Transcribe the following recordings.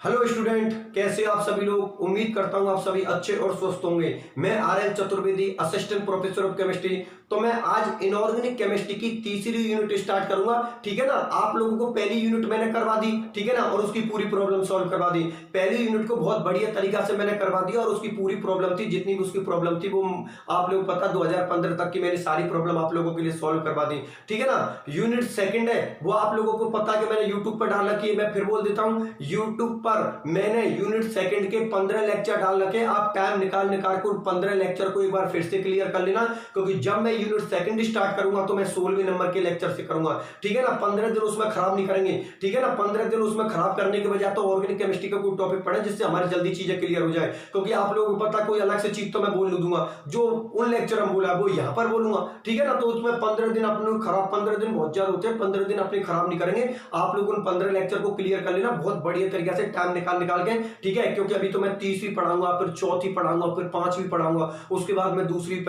Hello student, कैसे आप सभी लोग। उम्मीद करता हूं आप सभी अच्छे और स्वस्थ होंगे। मैं R L Chaturvedi, assistant professor of chemistry. तो मैं आज इनऑर्गेनिक केमिस्ट्री की तीसरी यूनिट स्टार्ट करूंगा। ठीक है ना। आप लोगों को पहली यूनिट मैंने करवा दी, ठीक है ना, और उसकी पूरी प्रॉब्लम सॉल्व करवा दी। पहली यूनिट को बहुत बढ़िया तरीका से मैंने करवा दिया और उसकी पूरी प्रॉब्लम थी, जितनी भी उसकी प्रॉब्लम थी वो आप लोग पता 2015 तक की मैंने सारी प्रॉब्लम आप लोगों के लिए सॉल्व करवा दी। ठीक है ना। यूनिट सेकंड है वो आप लोगों को पता कि मैंने यूट्यूब पर डाल रखी है। मैं फिर बोल देता हूं, यूट्यूब पर मैंने यूनिट सेकंड के 15 लेक्चर डाल रखे। आप टाइम निकाल निकाल कर 15 लेक्चर को एक बार फिर से क्लियर कर लेना, क्योंकि जब मैं यूनिट सेकंड स्टार्ट करूंगा तो मैं 16वें नंबर के लेक्चर से करूंगा। ठीक है ना। 15 दिन उसमें खराब नहीं करेंगे। ठीक है ना। 15 दिन उसमें खराब करने के बजाय तो ऑर्गेनिक केमिस्ट्री का कोई टॉपिक पढ़े जिससे हमारी जल्दी चीजें क्लियर हो जाए। क्योंकि आप लोगों को पता कोई अलग से चीज तो मैं बोल दूंगा, जो उन लेक्चर हम बोला वो यहां पर बोलूंगा। ठीक है ना। तो उसमें 15 दिन अपने खराब, 15 दिन बहुत ज्यादा होते हैं, 15 दिन अपने खराब नहीं करेंगे। आप लोग उन 15 लेक्चर को क्लियर कर लेना बहुत बढ़िया तरीके से टाइम निकाल निकाल के। ठीक है। क्योंकि अभी तो मैं तीसरी पढ़ाऊंगा, फिर चौथी पढ़ाऊंगा, फिर पांचवी पढ़ाऊंगा, उसके बाद मैं दूसरी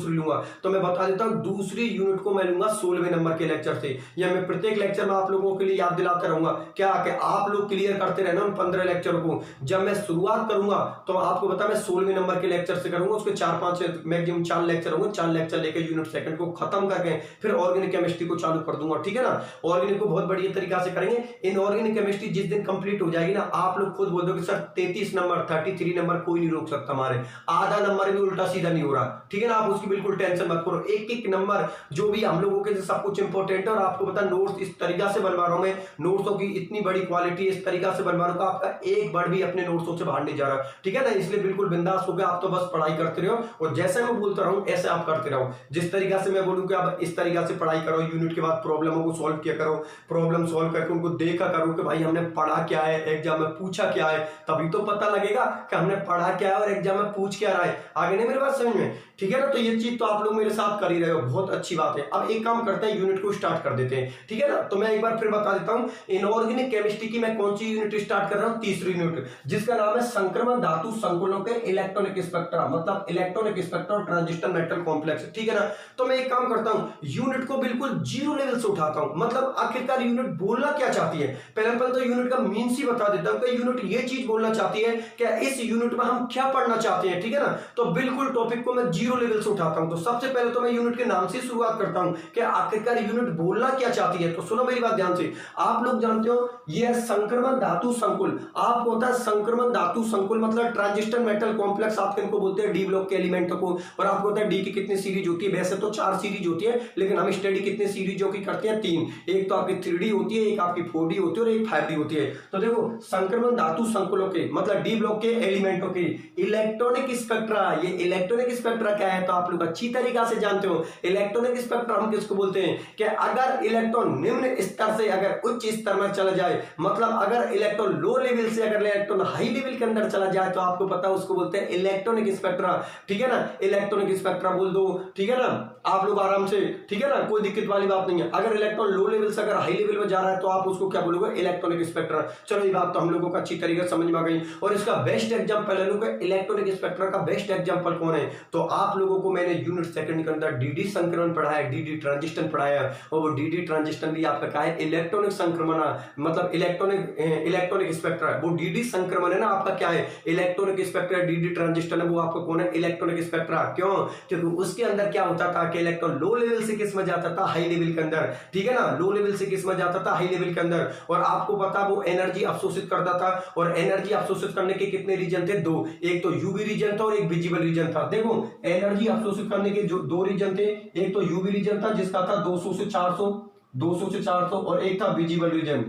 लूंगा। तो मैं बता देता हूं, दूसरी यूनिट को मैं लूंगा 16वें नंबर के लेक्चर से। या मैं प्रत्येक लेक्चर में आप लोगों के लिए याद दिलाता रहूंगा क्या कि आप लोग क्लियर करते रहना उन 15 लेक्चर को। जब मैं शुरुआत करूंगा तो आपको बता मैं 16वें नंबर के लेक्चर से करूंगा। उसके 4-5 मैक्सिमम 4 लेक्चर होंगे। 4 लेक्चर लेकर यूनिट सेकंड को खत्म करके फिर ऑर्गेनिक केमिस्ट्री को चालू कर दूंगा। ठीक है ना। ऑर्गेनिक को बहुत बढ़िया तरीका से करेंगे। इन ऑर्गेनिक केमिस्ट्री जिस दिन कंप्लीट हो जाएगी ना, आप लोग खुद बोल दो कि सर 33 नंबर 33 नंबर कोई नहीं रोक सकता हमारे। आधा नंबर भी उल्टा सीधा नहीं हो रहा। ठीक है ना। आप उसकी बिल्कुल टेंशन मत करो। एक एक नंबर जो भी हम लोगों के सब कुछ इंपॉर्टेंट है। और आपको पता नोट्स इस तरीका से बनवा रहा हूं मैं, नोट्सों की इतनी बड़ी क्वालिटी इस तरीका से बनवा रहा हूं आपका एक वर्ड भी अपने नोट्सों से बाहर नहीं जा रहा। ठीक है ना। इसलिए बिल्कुल बिंदास हो गया, आप तो बस पढ़ाई करते रहो और जैसे मैं बोलता रहूं ऐसे आप करते रहो। जिस तरीका से मैं बोलूं कि आप इस तरीका से पढ़ाई करो, यूनिट के बाद प्रॉब्लमों को सॉल्व किया करो, प्रॉब्लम सॉल्व करके उनको देखा करो कि भाई हमने पढ़ा क्या है, एग्जाम में पूछा क्या है, तभी तो पता लगेगा कि हमने पढ़ा क्या है और एग्जाम में पूछ क्या रहा है। आगे नहीं मेरी बात समझ में। ठीक है ना। तो ये चीज तो आप लोग मेरे साथ कर ही रहे हो, बहुत अच्छी बात है। अब एक काम करते हैं, यूनिट को स्टार्ट कर देते हैं। ठीक है ना। तो मैं एक बार फिर बता देता हूं, इनऑर्गेनिक केमिस्ट्री की मैं कौन सी यूनिट स्टार्ट कर रहा हूं, तीसरी यूनिट, जिसका नाम है संक्रमण धातु संकुलों के इलेक्ट्रॉनिक स्पेक्ट्रा, मतलब इलेक्ट्रॉनिक स्पेक्ट्रा और ट्रांजिस्टर मेटल कॉम्प्लेक्स। ठीक है ना। तो मैं एक काम करता हूं, यूनिट को बिल्कुल जीरो लेवल से उठाता हूं। मतलब आखिरकार यूनिट बोलना क्या चाहती है, पहले तो यूनिट का मीन ही बता देता हूं कि यूनिट ये चीज बोलना चाहती है कि इस यूनिट में हम क्या पढ़ना चाहते हैं। ठीक है ना। तो बिल्कुल टॉपिक को मैं जीरो लेवल से उठाता हूं। तो सबसे पहले तो मैं यूनिट के नाम से शुरुआत करता हूं कि आखिरकार यूनिट बोलना क्या चाहती है। तो सुनो मेरी बात ध्यान से। आप लोग जानते हो यह संक्रमण धातु संकुल, आपको होता है संक्रमण धातु संकुल मतलब ट्रांजिस्टर मेटल कॉम्प्लेक्स, आप इनको बोलते हैं डी ब्लॉक के एलिमेंट को। और आपको होता है डी की कितनी सीरीज होती है, वैसे तो 4 सीरीज होती है, लेकिन हम स्टडी कितने सीरीजों की करते हैं, 3। एक तो आपकी 3D होती है, एक आपकी 4D होती है और एक 5D होती है। तो देखो संक्रमण धातु संकुलों के मतलब डी ब्लॉक के एलिमेंटों की इलेक्ट्रॉनिक स्पेक्ट्रा, ये इलेक्ट्रॉनिक स्पेक्ट्रा क्या है तो आप लोग अच्छी तरीका से जानते हो। इलेक्ट्रॉनिक स्पेक्ट्रा हम किसको बोलते हैं कि अगर इलेक्ट्रॉन निम्न स्तर से अगर उच्च स्तर में चला जाए, मतलब अगर इलेक्ट्रॉन लो लेवल से अगर इलेक्ट्रॉन हाई लेवल के अंदर चला जाए तो आपको पता है उसको बोलते हैं इलेक्ट्रॉनिक स्पेक्ट्रा। ठीक है ना। इलेक्ट्रॉनिक स्पेक्ट्रा बोल दो। ठीक है ना। आप लोग आराम से, ठीक है ना, कोई दिक्कत वाली बात नहीं है। अगर इलेक्ट्रॉन लो लेवल से अगर हाई लेवल में जा रहा है तो आप उसको क्या बोलोगे, इलेक्ट्रॉनिक स्पेक्ट्रा। चलो ये बात तो हम लोगों को अच्छी तरीके से समझ में आ गई। और इसका बेस्ट एग्जांपल है लोग, इलेक्ट्रॉनिक स्पेक्ट्रा का बेस्ट एग्जांपल कौन है तो आप लोगों को मैंने यूनिट सेकंड के अंदर डीडी संक्रमण पढ़ाया, डीडी ट्रांजिस्टर पढ़ाया। और वो डीडी ट्रांजिस्टर भी आपका क्या है, इलेक्ट्रॉनिक संक्रमण, मतलब इलेक्ट्रॉनिक स्पेक्ट्रा। वो डीडी संक्रमण है ना आपका क्या है, इलेक्ट्रॉनिक स्पेक्ट्रा। डीडी ट्रांजिस्टर है वो आपका कौन है, इलेक्ट्रॉनिक स्पेक्ट्रा। क्यों, क्योंकि उसके अंदर क्या होता था कि इलेक्ट्रॉन लो लेवल से किस में जाता था, हाई लेवल के अंदर। ठीक है ना। लो लेवल से किस में जाता था, हाई लेवल के अंदर। और आपको पता वो एनर्जी अवशोषित करता था। और एनर्जी अवशोषित करने के कितने रीजन थे, 2। एक तो यूवी रीजन था और एक विजिबल रीजन था। देखो एनर्जी अवशोषित करने के जो 2 रीजन थे, एक तो यूवी रीजन था जिसका था 200 से 400 और एक था विजिबल रीजन।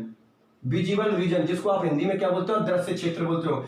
विजिबल रीजन जिसको आप हिंदी में क्या बोलते हो, दृश्य क्षेत्र बोलते हो।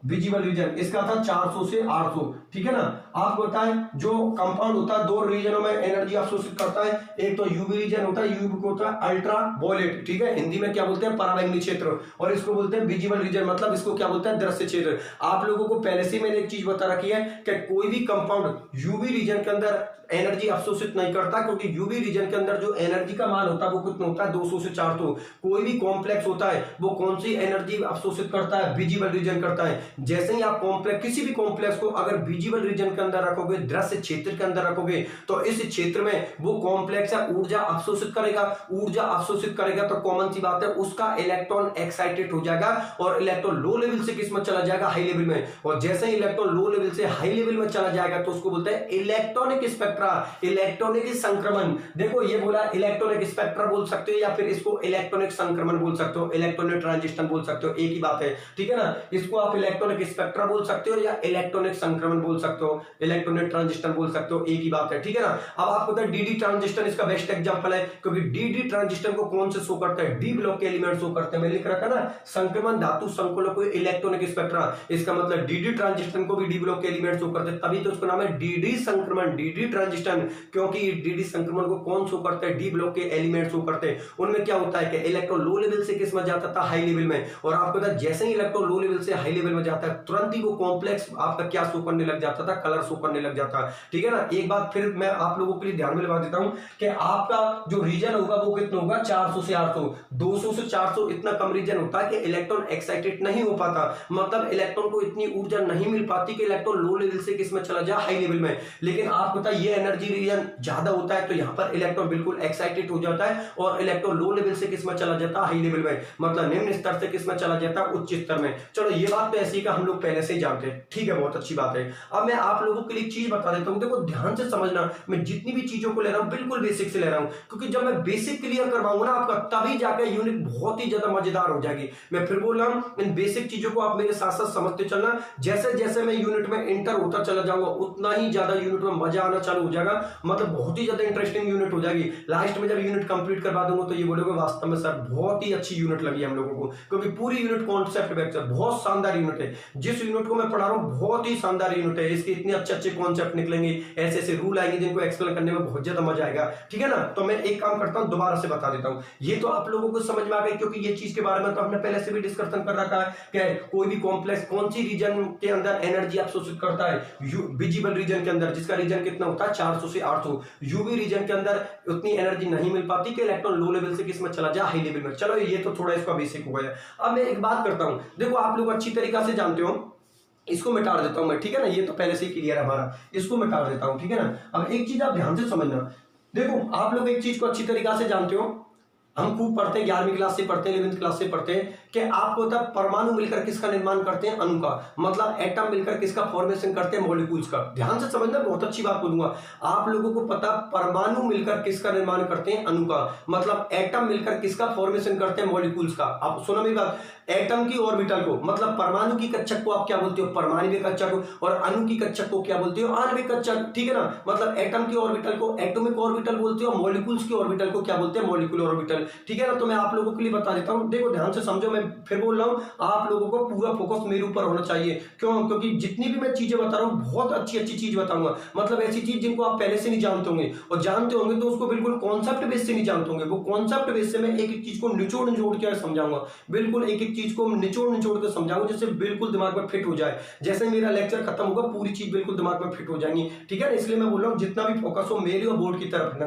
विजिबल रीजन इसका था 400 से 800। ठीक है ना। आपको बताएं जो कंपाउंड होता है 2 रीजनों में एनर्जी अवशोषित करता है, एक तो यूवी रीजन होता है, यूवी को होता है अल्ट्रा वायलेट। ठीक है। हिंदी में क्या बोलते हैं, पराबैंगनी क्षेत्र। और इसको बोलते हैं विजिबल रीजन, मतलब इसको क्या बोलते हैं, दृश्य क्षेत्र। आप लोगों को पहले से मैंने एक चीज बता रखी है कि कोई भी कंपाउंड यूवी रीजन के अंदर एनर्जी अवशोषित नहीं करता, क्योंकि यूवी रीजन के अंदर जो एनर्जी का मान होता है वो कितना होता है 200 से 400। कोई भी कॉम्प्लेक्स होता है वो कौन सी एनर्जी अवशोषित करता है, विजिबल रीजन करता है। जैसे ही आप कॉम्प्लेक्स, किसी भी कॉम्प्लेक्स को अगर विजिबल रीजन के अंदर रखोगे, दृश्य क्षेत्र के अंदर रखोगे, तो इस क्षेत्र में वो कॉम्प्लेक्स है ऊर्जा अवशोषित करेगा। ऊर्जा अवशोषित करेगा तो कॉमन सी बात है उसका इलेक्ट्रॉन एक्साइटेड हो जाएगा और इलेक्ट्रॉन लो लेवल से किस में चला जाएगा, हाई लेवल में। और जैसे ही इलेक्ट्रॉन लो लेवल से हाई लेवल में चला जाएगा तो उसको बोलते हैं इलेक्ट्रॉनिक स्पेक्ट्रा, इलेक्ट्रॉनिक संक्रमण। देखो ये बोला इलेक्ट्रॉनिक स्पेक्ट्रा बोल सकते हो या फिर इसको इलेक्ट्रॉनिक संक्रमण बोल सकते हो, इलेक्ट्रॉनिक ट्रांजिशन बोल सकते हो, एक ही बात है, ठीक है ना। इसको आप इलेक्ट्रॉनिक स्पेक्ट्रा बोल सकते हो या इलेक्ट्रॉनिक संक्रमण बोल सकते हो, इलेक्ट्रॉनिक ट्रांजिशन बोल सकते हो, एक ही बात है, ठीक है ना। अब आपको पता है डीडी ट्रांजिस्टर इसका बेस्ट एग्जांपल है, क्योंकि डीडी ट्रांजिस्टर को कौन से शो करता है, डी ब्लॉक के एलिमेंट शो करते हैं। मैं लिख रखा ना संक्रमण धातु संकुलों को इलेक्ट्रॉनिक स्पेक्ट्रा, इसका मतलब डीडी ट्रांजिस्टर को भी डी ब्लॉक के एलिमेंट शो करते हैं, तभी तो उसका नाम है डीडी संक्रमण, डीडी ट्रांजिस्टर। क्योंकि डीडी संक्रमण को कौन शो करते हैं, डी ब्लॉक के एलिमेंट शो करते हैं। उनमें क्या होता है कि इलेक्ट्रॉन लो लेवल से किस में जाता था, हाई लेवल में। और आपको पता है जैसे ही इलेक्ट्रॉन लो लेवल से हाई लेवल में जाता है तुरंत ही वो कॉम्प्लेक्स आपका क्या शो करने लग जाता था, कलर शो करने लग जाता है, ठीक है ना। एक बात फिर मैं आप लोगों के लिए ध्यान में लगा देता हूं कि आपका जो रीजन होगा वो कितना होगा, 400 से 800, 200 से 400 इतना कम रीजन होता है कि इलेक्ट्रॉन एक्साइटेड नहीं हो पाता, मतलब इलेक्ट्रॉन को इतनी ऊर्जा नहीं मिल पाती कि इलेक्ट्रॉन लो लेवल से किस में चला जाए, हाई लेवल में। लेकिन आप पता ये एनर्जी रीजन ज्यादा होता है तो यहां पर इलेक्ट्रॉन बिल्कुल एक्साइटेड हो जाता है और इलेक्ट्रॉन लो लेवल से किस में चला जाता है, हाई लेवल में, मतलब निम्न स्तर से किस में चला जाता है, उच्च स्तर में। चलो ये बात तो ऐसी का हम लोग पहले से ही जानते हैं, ठीक है, बहुत अच्छी बात है। अब मैं आप लोगों के लिए एक चीज बता देता हूं, देखो ध्यान से समझना, मैं जितनी भी चीजों को ले रहा हूं बिल्कुल बेसिक से ले रहा हूं, क्योंकि जब मैं बेसिक क्लियर करवाऊंगा ना आपका, तभी जाकर यूनिट बहुत ही ज्यादा मजेदार हो जाएगी। मैं फिर बोल रहा हूं इन बेसिक चीजों को आप मेरे साथ साथ समझते चलना, जैसे जैसे मैं यूनिट में इंटर होता चला जाऊंगा उतना ही ज्यादा यूनिट में मजा आना चालू हो जाएगा, मतलब बहुत ही ज्यादा इंटरेस्टिंग यूनिट हो जाएगी। लास्ट में जब यूनिट कंप्लीट करवा दूंगा तो ये बोलोगे वास्तव में सर बहुत ही अच्छी यूनिट लगी हम लोगों को, क्योंकि पूरी यूनिट कॉन्सेप्ट बेस्ड है, बहुत शानदार यूनिट है। जिस यूनिट को मैं पढ़ा रहा हूं बहुत ही शानदार यूनिट है, इसके इतने अच्छे अच्छे कॉन्सेप्ट निकलेंगे, ऐसे ऐसे रूल आएंगे जिनको एक्सप्लेन करने में बहुत ज्यादा मजा आएगा, ठीक है ना। तो मैं एक काम करता हूं दोबारा से बता देता हूं, ये तो आप लोगों को समझ में आ गई, क्योंकि ये चीज के बारे में तो हमने पहले से भी डिस्कशन कर रखा है कि कोई भी कॉम्प्लेक्स कौन सी रीजन के अंदर एनर्जी अवशोषित करता है, विजिबल रीजन के अंदर, जिसका रीजन कितना होता है 400 से 800। यूवी रीजन के अंदर उतनी एनर्जी नहीं मिल पाती कि इलेक्ट्रॉन लो लेवल से किस में चला जाए, हाई लेवल में। चलो ये तो थोड़ा इसका बेसिक हो गया। अब मैं एक बात करता हूं, देखो आप लोग अच्छी तरीका से जानते हो, इसको मिटा देता हूं मैं, ठीक है ना, ये तो पहले से ही क्लियर है हमारा, इसको मिटा देता हूं, ठीक है ना। अब एक चीज आप ध्यान से समझना, देखो आप लोग एक चीज को अच्छी तरीका से जानते हो, हम खूब पढ़ते हैं, 11वीं क्लास से पढ़ते हैं, 11वीं क्लास से पढ़ते हैं कि आपको पता है परमाणु मिलकर किसका निर्माण करते हैं, अणु का, मतलब एटम मिलकर किसका फॉर्मेशन करते हैं, मॉलिक्यूल्स का। ध्यान से समझना, बहुत अच्छी बात बोलूंगा, आप लोगों को पता परमाणु मिलकर किसका निर्माण करते हैं, अणु का, मतलब एटम मिलकर किसका फॉर्मेशन करते हैं, मॉलिक्यूल्स का। आप सुनो मेरी बात, एटम की ऑर्बिटल को, मतलब परमाणु की कक्षक को आप क्या बोलते हो, परमाणविक कक्षक, और अणु की कक्षक को क्या बोलते हो, आणविक कक्षक, ठीक है ना। मतलब एटम की ऑर्बिटल को एटॉमिक ऑर्बिटल बोलते हो, मॉलिक्यूल्स की ऑर्बिटल को क्या बोलते हैं, मॉलिक्यूलर ऑर्बिटल, ठीक है ना। तो मैं आप लोगों के लिए बता देता हूं, देखो ध्यान से समझो, मैं फिर बोल रहा हूं, आप लोगों को पूरा फोकस मेरे ऊपर होना चाहिए। क्यों? क्योंकि जितनी भी मैं चीजें बता रहा हूं बहुत अच्छी अच्छी चीज बताऊंगा, मतलब ऐसी चीज जिनको आप पहले से नहीं जानते होंगे, और जानते होंगे तो उसको बिल्कुल कॉन्सेप्ट बेस से नहीं जानते होंगे, वो कॉन्सेप्ट बेस से मैं एक एक चीज को निचोड़ निचोड़ के समझाऊंगा, बिल्कुल एक एक चीज को निचोड़ निचोड़ के समझाऊंगा, जिससे बिल्कुल दिमाग में फिट हो जाए। जैसे मेरा लेक्चर खत्म होगा पूरी चीज बिल्कुल दिमाग में फिट हो जाएंगी, ठीक है ना। इसलिए मैं बोल रहा हूँ जितना भी फोकस हो मेरी और बोर्ड की तरफ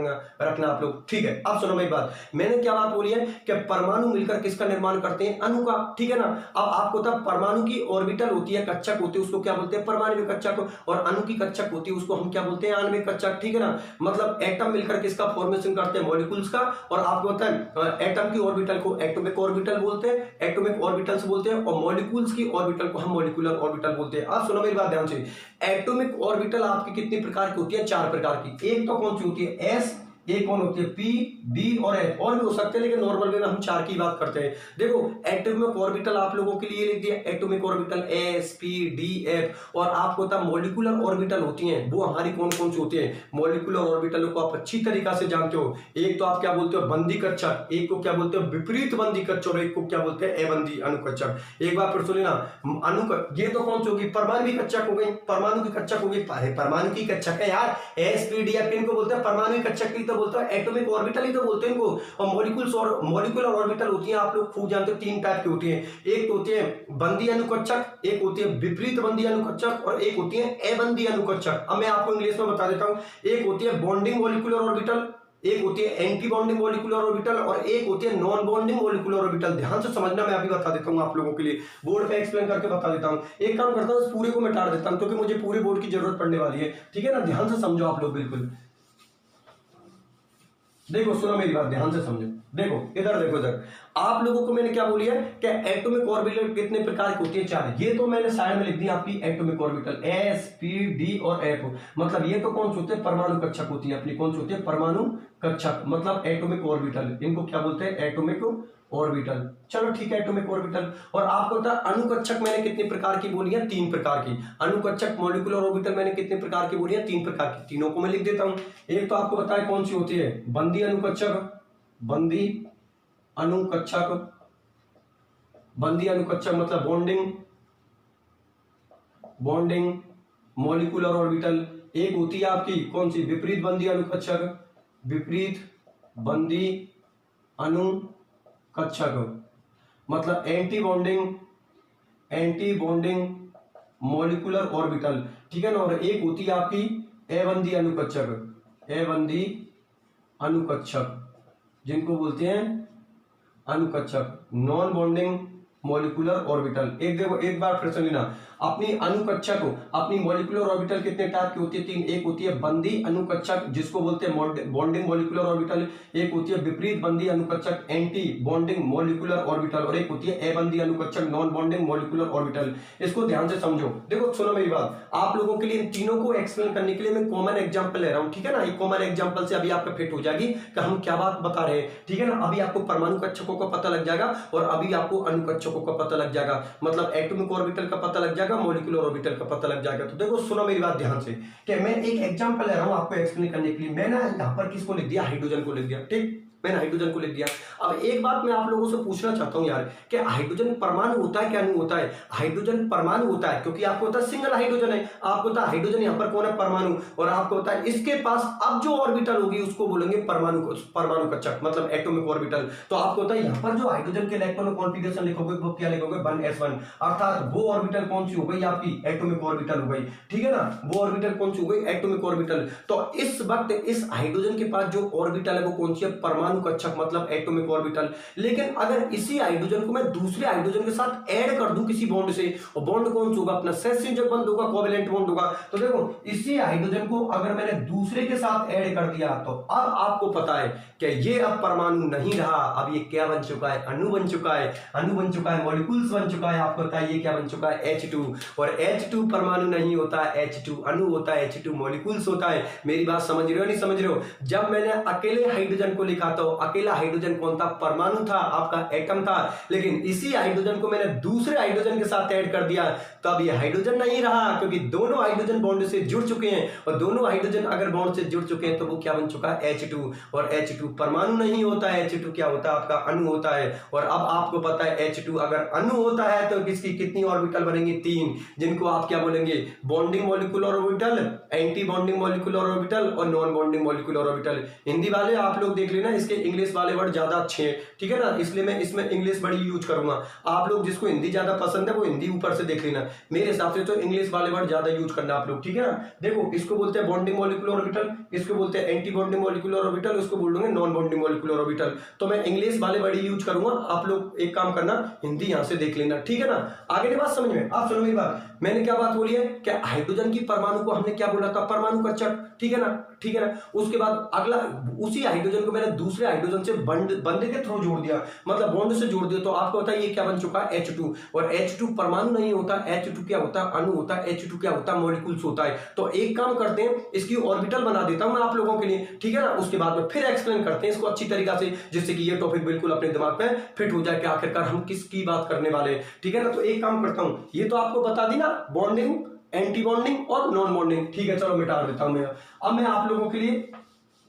रखना आप लोग, ठीक है। अब सुनो मेरी बात, मैंने क्या बात बोली है कि परमाणु मिलकर किसका निर्माण करते हैं, अणु का, ठीक है ना। अब आपको तब परमाणु की ऑर्बिटल होती है, कक्षक होती है, उसको क्या बोलते हैं, परमाणविक कक्षक, और अणु की कक्षक होती है उसको हम क्या बोलते हैं, आणविक कक्षक, ठीक है ना। मतलब एटम मिलकर किसका फॉर्मेशन करते हैं, मॉलिक्यूल्स का, और आपको पता है एटम की ऑर्बिटल को एटॉमिक ऑर्बिटल बोलते हैं, एटॉमिक ऑर्बिटल्स बोलते हैं, और मॉलिक्यूल्स की ऑर्बिटल को हम मॉलिक्यूलर ऑर्बिटल बोलते हैं। अब सुनो मेरी बात ध्यान से, एटॉमिक ऑर्बिटल आपकी कितनी प्रकार की होती है, 4 प्रकार की। एक तो कौन सी होती है, एस, एक कौन होती है, पी, डी और एफ, और भी हो सकते हैं लेकिन नॉर्मल में हम 4 की बात करते हैं। देखो एटॉमिक ऑर्बिटल आप लोगों के लिए लिख दिया, atomic orbital S, P, D, F, और आपको तब मॉलिक्यूलर ऑर्बिटल होती हैं, वो हमारी कौन कौन सी होती है। मॉलिक्यूलर ऑर्बिटल को आप अच्छी तरीका से जानते हो, एक तो आप क्या बोलते हो, बंदी कक्षक, एक को क्या बोलते हो, विपरीत बंदी कक्षक, और एक को क्या बोलते हैं, अबंदी अनुकक्षक। एक बार फिर सुनिए ना, ये तो कौन सी होगी, परमाणु कक्षक हो गई, परमाणु की कक्षक होगी, परमाणु की कक्षक है यार, एस, पी, डी, एफ, इनको बोलते हैं परमाणु कक्षक की तो बोलते हैं, एटॉमिक ऑर्बिटल ही तो बोलते हैं इनको। और मॉलिक्यूल्स और मॉलिक्यूलर ऑर्बिटल होती हैं, आप लोग खूब जानते हो, 3 टाइप की होती हैं। एक तो होती है बंदी अनुकक्षक, एक होती है विपरीत बंदी अनुकक्षक, और एक होती है अबंदी अनुकक्षक। अब मैं आपको इंग्लिश में बता देता हूं। एक होती है बॉन्डिंग मॉलिक्यूलर ऑर्बिटल, एक होती है एंटी बॉन्डिंग मॉलिक्यूलर ऑर्बिटल, और एक होती है नॉन बॉन्डिंग मॉलिक्यूलर ऑर्बिटल। ध्यान से समझना, मैं अभी बता देता हूं आप लोगों के लिए, बोर्ड पे एक्सप्लेन करके बता देता हूं। एक काम करता हूं, इस पूरे को मिटा देता हूं क्योंकि मुझे पूरे बोर्ड की जरूरत पड़ने वाली है, ठीक है ना। ध्यान से समझो आप लोग, बिल्कुल देखो, सुनो मेरी बात, ध्यान से समझो। देखो इधर देखो, इधर आप लोगों को मैंने क्या बोली है कि एटॉमिक ऑर्बिटल कितने प्रकार की होती है, 4। ये तो मैंने साइड में लिख दी आपकी atomic orbital, S, P, D और एफ। मतलब ये तो कौन से होते हैं, परमाणु कक्षक होती है अपनी। कौन सी होती है, परमाणु कक्षक, मतलब एटॉमिक ऑर्बिटल। इनको क्या बोलते हैं, एटॉमिक ऑर्बिटल। चलो ठीक है, एटॉमिक ऑर्बिटल। और आपको पता है अणुकक्षक मैंने कितने प्रकार की बोली है, 3 प्रकार की। अणुकक्षक मॉलिक्यूलर ऑर्बिटल मैंने कितने प्रकार की बोली है, 3 प्रकार की। तीनों को मैं लिख देता हूं। एक तो आपको पता है कौन सी होती है, बंदी अनुकक्षक, बंदी अनुकक्षक, बंदी अनुकक्षक मतलब बॉन्डिंग मॉलिक्यूलर ऑर्बिटल। एक होती है आपकी कौन सी, विपरीत बंदी अनुकक्षक, विपरीत बंदी अनुकक्षक मतलब एंटी बॉन्डिंग मॉलिक्यूलर ऑर्बिटल, ठीक है ना। और एक होती है आपकी अबंदी अनुकक्षक, अबंदी अनुकक्षक जिनको बोलते हैं अनुकक्षक, नॉन बॉन्डिंग मॉलिक्यूलर ऑर्बिटल। एक देखो, एक बार फिर से लेना, अपनी अनुकक्षक, अपनी मॉलिक्यूलर ऑर्बिटल कितने टाइप की होती है, 3। एक होती है बंदी अनुकक्षक जिसको बोलते हैं बॉन्डिंग मॉलिक्यूलर ऑर्बिटल, एक होती है विपरीत बंदी अनुकक्षक, एंटी बॉन्डिंग मॉलिक्यूलर ऑर्बिटल, और एक होती है अबंदी अनुकक्षक, नॉन बॉन्डिंग मॉलिक्यूलर ऑर्बिटल। इसको ध्यान से समझो। देखो सुनो मेरी बात, आप लोगों के लिए इन तीनों को एक्सप्लेन करने के लिए मैं कॉमन एग्जांपल ले रहा हूं, ठीक है ना। एक कॉमन एग्जांपल से अभी आपका फिट हो जाएगी कि हम क्या बात बता रहे हैं, ठीक है ना। अभी आपको परमाणु कक्षकों का पता लग जाएगा और अभी आपको अनुकक्षकों का पता लग जाएगा, मतलब एटॉमिक ऑर्बिटल का पता लग जाएगा, मॉलिक्यूलर ऑर्बिटल का पता लग जाएगा। तो देखो सुनो मेरी बात ध्यान से, कि मैं एक एग्जांपल ले रहा हूं आपको एक्सप्लेन करने के लिए। मैंने यहां पर किसको लिख दिया, हाइड्रोजन को लिख दिया, ठीक, मैंने हाइड्रोजन को लिख दिया। अब एक बात मैं आप लोगों से पूछना चाहता हूं यार, कि हाइड्रोजन परमाणु होता है क्या नहीं होता है। हाइड्रोजन परमाणु होता है, क्योंकि आपको होता है सिंगल हाइड्रोजन है, आपको होता है हाइड्रोजन यहां पर कौन है, परमाणु, और आपको होता है इसके पास अब जो ऑर्बिटल होगी उसको बोलेंगे परमाणु कक्षक, मतलब एटॉमिक ऑर्बिटल। तो आपको होता है यहां पर जो हाइड्रोजन के इलेक्ट्रॉन कॉन्फिगरेशन लिखोगे वो क्या लिखोगे, 1s1, अर्थात वो ऑर्बिटल कौन सी हो गई आपकी, एटॉमिक ऑर्बिटल हो गई, ठीक है ना। वो ऑर्बिटल कौन सी हो गई, एटॉमिक ऑर्बिटल। तो इस वक्त इस हाइड्रोजन के पास जो ऑर्बिटल है वो कौन सी है, परमाणु कक्षक, मतलब एटॉमिक ऑर्बिटल। लेकिन अगर इसी हाइड्रोजन को मैं दूसरे हाइड्रोजन के साथ ऐड कर दूं किसी बॉन्ड से, और बॉन्ड कौन सा होगा, अपना सहसंयोजक बंध होगा, कोवेलेंट बॉन्ड होगा। तो देखो इसी हाइड्रोजन को अगर मैंने दूसरे के साथ ऐड कर दिया तो अब आपको पता है कि ये अब परमाणु नहीं रहा, अब ये क्या बन चुका है, अणु बन चुका है, अणु बन चुका है, मॉलिक्यूल्स बन चुका है। आपको पता है ये क्या बन चुका है, H2। और H2 परमाणु नहीं होता है, H2 अणु होता है, H2 मॉलिक्यूल्स होता है। मेरी बात समझ रहे हो नहीं समझ रहे हो। जब मैंने अकेले हाइड्रोजन को लिखा तो अकेला हाइड्रोजन कौन था, परमाणु था, आपका एटम था। लेकिन इसी हाइड्रोजन को मैंने दूसरे हाइड्रोजन के साथ ऐड कर दिया तो अब ये हाइड्रोजन नहीं रहा, क्योंकि दोनों हाइड्रोजन बॉन्ड से जुड़ चुके हैं, और दोनों हाइड्रोजन अगर बॉन्ड से जुड़ चुके हैं तो वो क्या बन चुका है, H2। और H2 परमाणु नहीं होता है, H2 क्या होता है, आपका अणु होता है। और अब आपको पता है H2 अगर अणु होता है तो किसकी कितनी ऑर्बिटल बनेंगी, 3, जिनको आप क्या बोलेंगे, bonding molecular orbital, anti bonding molecular orbital और non bonding molecular orbital. Hindi वाले आप लोग देख लेना, इसके इंग्लिश वाले वर्ड ज्यादा अच्छे हैं, ठीक है ना, इसलिए मैं इसमें इंग्लिश बड़ी यूज करूंगा। आप लोग जिसको हिंदी ज्यादा पसंद है वो हिंदी ऊपर से देख लेना, मेरे हिसाब से तो इंग्लिश वाले वर्ड ज्यादा यूज करना आप लोग, ठीक है ना। देखो इसको बोलते हैं बॉन्डिंग मॉलिक्यूलर ऑर्बिटल, इसको बोलते हैं एंटी बॉन्डिंग मॉलिक्यूलर ऑर्बिटल, उसको बोल दूंगे नॉन बॉन्डिंग मॉलिक्यूलर ऑर्बिटल। तो मैं इंग्लिश वाले वर्ड यूज करूंगा, आप लोग एक काम करना, हिंदी यहां से देख लेना, ठीक है ना। आगे की बात समझ में, आप सुनो मेरी बात, मैंने क्या बात बोली है कि हाइड्रोजन की परमाणु को हमने क्या बोला था, परमाणु कक्षक, ठीक है ना, ठीक है ना। उसके बाद अगला उसी हाइड्रोजन को मैंने दूसरे हाइड्रोजन से बंध के थ्रू जोड़ दिया, मतलब बॉन्ड से जोड़ दिया, तो आपको पता है ये क्या बन चुका है, H2। और H2 परमाणु नहीं होता, H2 क्या होता है, अणु होता है, H2 क्या होता है, मॉलिक्यूल्स होता है। तो एक काम करते हैं, इसकी ऑर्बिटल बना देता हूं मैं आप लोगों के लिए, ठीक है ना। उसके बाद में फिर एक्सप्लेन करते हैं इसको अच्छी तरीका से, जिससे कि ये टॉपिक बिल्कुल अपने दिमाग में फिट हो जाए कि आखिरकार हम किसकी बात करने वाले हैं, ठीक है ना। तो एक काम करता हूं, ये तो आपको बता दी ना, बॉन्डिंग, एंटी बॉन्डिंग और नॉन बॉन्डिंग, ठीक है। चलो मिटा देता हूं मैं। अब मैं आप लोगों के लिए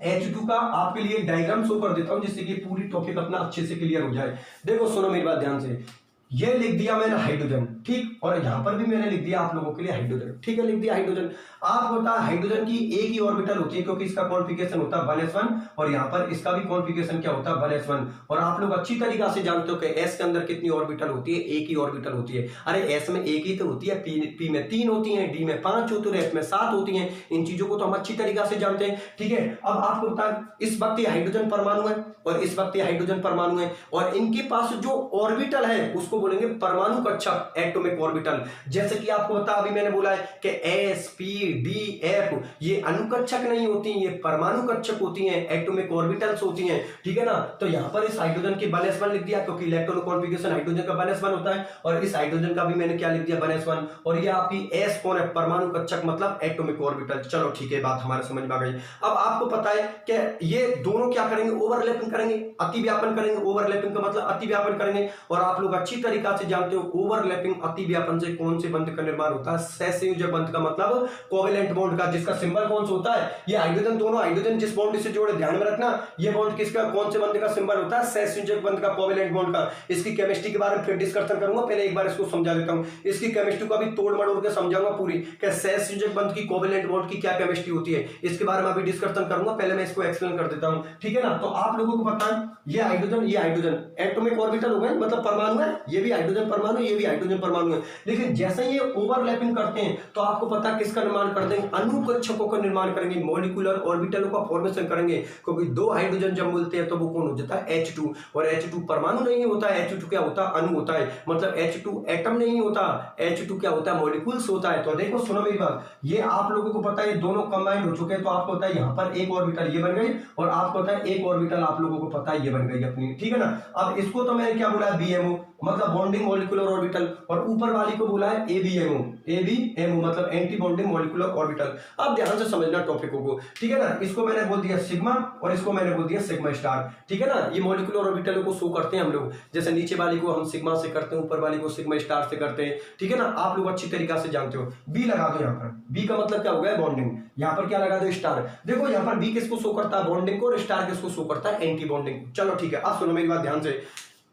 H2 का आपके लिए डायग्राम शो कर देता हूं, जिससे कि पूरी टॉपिक अपना अच्छे से क्लियर हो जाए। देखो सुनो मेरी बात ध्यान से, ये लिख दिया मैंने हाइड्रोजन, ठीक। और यहाँ पर भी मैंने लिख दिया आप लोगों के लिए हाइड्रोजन, ठीक है, लिख दिया हाइड्रोजन। आप बता हाइड्रोजन की एक ही ऑर्बिटल होती है क्योंकि इसका कॉन्फिगरेशन होता है 1s1 और यहाँ पर इसका भी कॉन्फिगरेशन क्या होता है 1s1। और आप लोग अच्छी तरीका से जानते हो कि s के अंदर कितनी ऑर्बिटल होती है, एक ही ऑर्बिटल होती है। अरे s में एक ही तो होती है, p में 3 होती है, d में 5 होती है, f में 7 होती है। इन चीजों को तो हम अच्छी तरीका से जानते हैं, ठीक है। अब आपको बता इस वक्त ये हाइड्रोजन परमाणु है और इस वक्त ये हाइड्रोजन परमाणु है और इनके पास जो ऑर्बिटल है उसको बोलेंगे परमाणु कक्षक, एटॉमिक ऑर्बिटल। जैसे कि आपको बता अभी मैंने बोला है कि s p d f ये अनुकक्षक नहीं होती, ये परमाणु कक्षक होती हैं, एटॉमिक ऑर्बिटल्स होती हैं, ठीक है ना। तो यहां पर इस हाइड्रोजन की 1s1 लिख दिया क्योंकि इलेक्ट्रॉन कॉन्फिगरेशन हाइड्रोजन का 1s1 होता है और इस हाइड्रोजन का भी मैंने क्या लिख दिया 1s1। और ये आपकी s कौन है, परमाणु कक्षक मतलब एटॉमिक ऑर्बिटल। चलो ठीक है, बात हमारे समझ में आ गई। अब आपको पता है कि ये दोनों क्या करेंगे, ओवरलैपिंग करेंगे, अतिव्यापन करेंगे। ओवरलैपिंग का मतलब अतिव्यापन करेंगे और आप लोग अच्छी तरीका से जानते हो ओवरलैपिंग अतिव्यापन से कौन से बंध का निर्माण होता है, सहसंयोजक बंध का मतलब कोवेलेंट बॉन्ड का, जिसका सिंबल कौन सा होता है, ये हाइड्रोजन, दोनों हाइड्रोजन जिस बॉन्ड से जोड़े, ध्यान में रखना ये बॉन्ड किसका, कौन से बंध का सिंबल होता है, सहसंयोजक बंध का, कोवेलेंट बॉन्ड का। इसकी केमिस्ट्री के बारे में फिर डिस्कशन करूंगा, पहले एक बार इसको समझा देता हूं। इसकी केमिस्ट्री को अभी तोड़ मड़ोड़ के समझाऊंगा पूरी कि सहसंयोजक बंध की, कोवेलेंट बॉन्ड की क्या केमिस्ट्री होती है, इसके बारे में अभी डिस्कशन करूंगा। पहले मैं इसको एक्सप्लेन कर देता हूं, ठीक है ना। तो आप लोगों को पता है ये हाइड्रोजन एटॉमिक ऑर्बिटल हो गए, मतलब परमाणु है, ये भी हाइड्रोजन परमाणु, ये भी हाइड्रोजन परमाणु है। लेकिन जैसे ये ओवरलैपिंग करते हैं तो आपको पता किसका निर्माण कर देंगे, अनुकक्षकों का निर्माण करेंगे, मॉलिक्यूलर ऑर्बिटलों का फॉर्मेशन करेंगे। क्योंकि दो हाइड्रोजन जब मिलते हैं तो वो कौन हो जाता है, H2। और H2 परमाणु नहीं होता है, H2 क्या होता है, अणु होता है। मतलब H2 एटम नहीं होता, H2 क्या होता है, मॉलिक्यूल्स होता है। तो देखो सुनो मेरी बात, ये आप लोगों को पता है ये दोनों कंबाइंड हो चुके हैं। तो आपको पता है यहाँ पर एक ऑर्बिटल ये बन गई और आपको पता है एक ऑर्बिटल आप लोगों को पता है ये बन गई अपनी, ठीक है ना। अब इसको तो मैंने क्या बोला है, BMO मतलब बॉन्डिंग मॉलिक्यूलर ऑर्बिटल, और ऊपर वाली को बोला है ABMO मतलब एंटी बॉन्डिंग मॉलिक्यूलर ऑर्बिटल। अब ध्यान से समझना टॉपिकों को, ठीक है ना। इसको मैंने बोल दिया सिग्मा और इसको मैंने बोल दिया सिग्मा स्टार, ठीक है ना। ये मॉलिक्यूलर ऑर्बिटलों को शो करते हैं हम लोग, जैसे नीचे वाली को हम सिग्मा से करते हैं, ऊपर वाली को सिग्मा स्टार से करते हैं, ठीक है ना। आप लोग अच्छी तरीका से जानते हो। बी लगा दो यहाँ पर, बी का मतलब क्या हो गया, बॉन्डिंग। यहाँ पर क्या लगा दो, स्टार। देखो यहाँ पर बी किसको शो करता है, बॉन्डिंग को, और स्टार किसको शो करता है, एंटी बॉन्डिंग। चलो ठीक है, अब सुनो मेरी बात ध्यान से,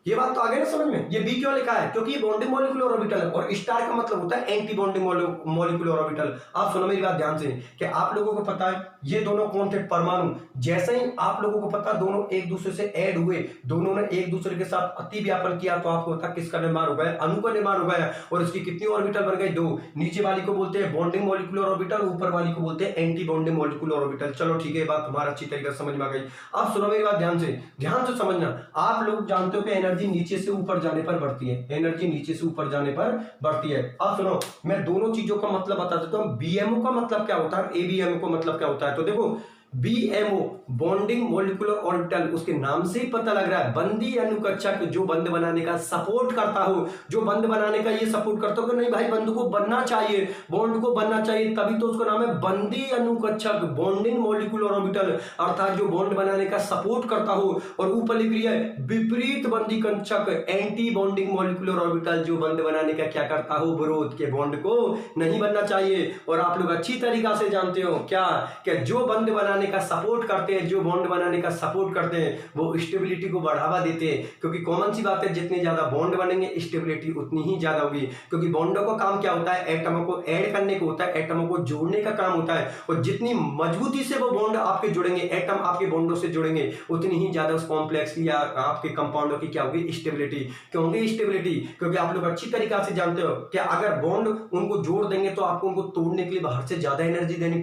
ये बात तो आगे ना समझ में। ये बी क्यों लिखा है, क्योंकि ये बॉन्डिंग मॉलिक्यूलर ऑर्बिटल है और स्टार का मतलब होता है एंटी बॉन्डिंग मॉलिक्यूलर ऑर्बिटल। आप सुनो मेरी बात ध्यान से कि आप लोगों को पता है ये दोनों कौन थे, परमाणु। जैसे ही आप लोगों को पता दोनों एक दूसरे से ऐड हुए, दोनों ने एक दूसरे के साथ अतिव्यापन किया, तो आपको पता किसका निर्माण हो गया, अणु का निर्माण हो गया। और इसकी कितनी ऑर्बिटल बन गई, 2। नीचे वाली को बोलते हैं बॉन्डिंग मॉलिक्यूलर ऑर्बिटल, ऊपर वाली को बोलते हैं एंटी बॉन्डिंग मॉलिक्यूलर ऑर्बिटल। चलो ठीक है, बात तुम्हारा अच्छी तरीके से समझ में आ गई। अब सुनो मेरी बात ध्यान से समझना। आप लोग जानते हो कि एनर्जी नीचे से ऊपर जाने पर बढ़ती है, एनर्जी नीचे से ऊपर जाने पर बढ़ती है। अब सुनो मैं दोनों चीजों का मतलब बता देता हूं। BMO का मतलब क्या होता है, ABMO का मतलब क्या होता है। तो देखो BMO बॉन्डिंग मॉलिक्यूलर ऑर्बिटल, उसके नाम से ही पता लग रहा है बंदी अनुकक्षक, जो बंद बनाने का सपोर्ट करता हो, जो बंद बनाने का ये सपोर्ट करता हो कि नहीं भाई बंद को बनना चाहिए, बॉन्ड को बनना चाहिए, तभी तो उसका नाम है बंदी अनुकक्षक, बॉन्डिंग मॉलिक्यूलर ऑर्बिटल। अर्थात जो बॉन्ड बनाने का सपोर्ट करता हो। और ऊपर लिख लिया है विपरीत बंदी कक्षक, एंटी बॉन्डिंग मॉलिक्यूलर ऑर्बिटल, जो बंद बनाने का क्या करता हो, विरोध के, बॉन्ड को नहीं बनना चाहिए। और आप लोग अच्छी तरीका से जानते हो क्या, कि जो बंद बनाने का सपोर्ट करते हैं, जो बॉन्ड बनाने का सपोर्ट करते हैं, वो स्टेबिलिटी को बढ़ावा देते हैं। क्योंकि कॉमन सी बात है, जितनी ज्यादा बॉन्ड बनेंगे स्टेबिलिटी उतनी ही ज्यादा होगी। क्योंकि बॉन्डों का काम क्या होता है, एटमों को ऐड करने को होता है, एटमों को जोड़ने का काम होता है। और जितनी मजबूती से वो बॉन्ड आपके जुड़ेंगे, एटम आपके बॉन्डों से जुड़ेंगे, उतनी ही ज्यादा उस कॉम्प्लेक्स की या आपके कंपाउंडों की क्या होगी, स्टेबिलिटी। क्यों होगी स्टेबिलिटी, क्योंकि आप लोग अच्छी तरीका से जानते हो कि अगर बॉन्ड उनको जोड़ देंगे तो आपको उनको तोड़ने के लिए बाहर से ज्यादा एनर्जी देनी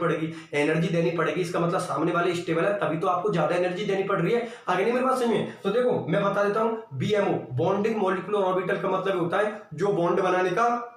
पड़ेगी। इसका मतलब सामने वाले स्टेबल है, तभी तो आपको ज्यादा एनर्जी देनी पड़ रही है। आगे नहीं मेरी बात समझ में। तो देखो मैं बता देता हूं, BMO बॉन्डिंग मॉलिक्यूलर ऑर्बिटल का मतलब होता है जो बॉन्ड बनाने का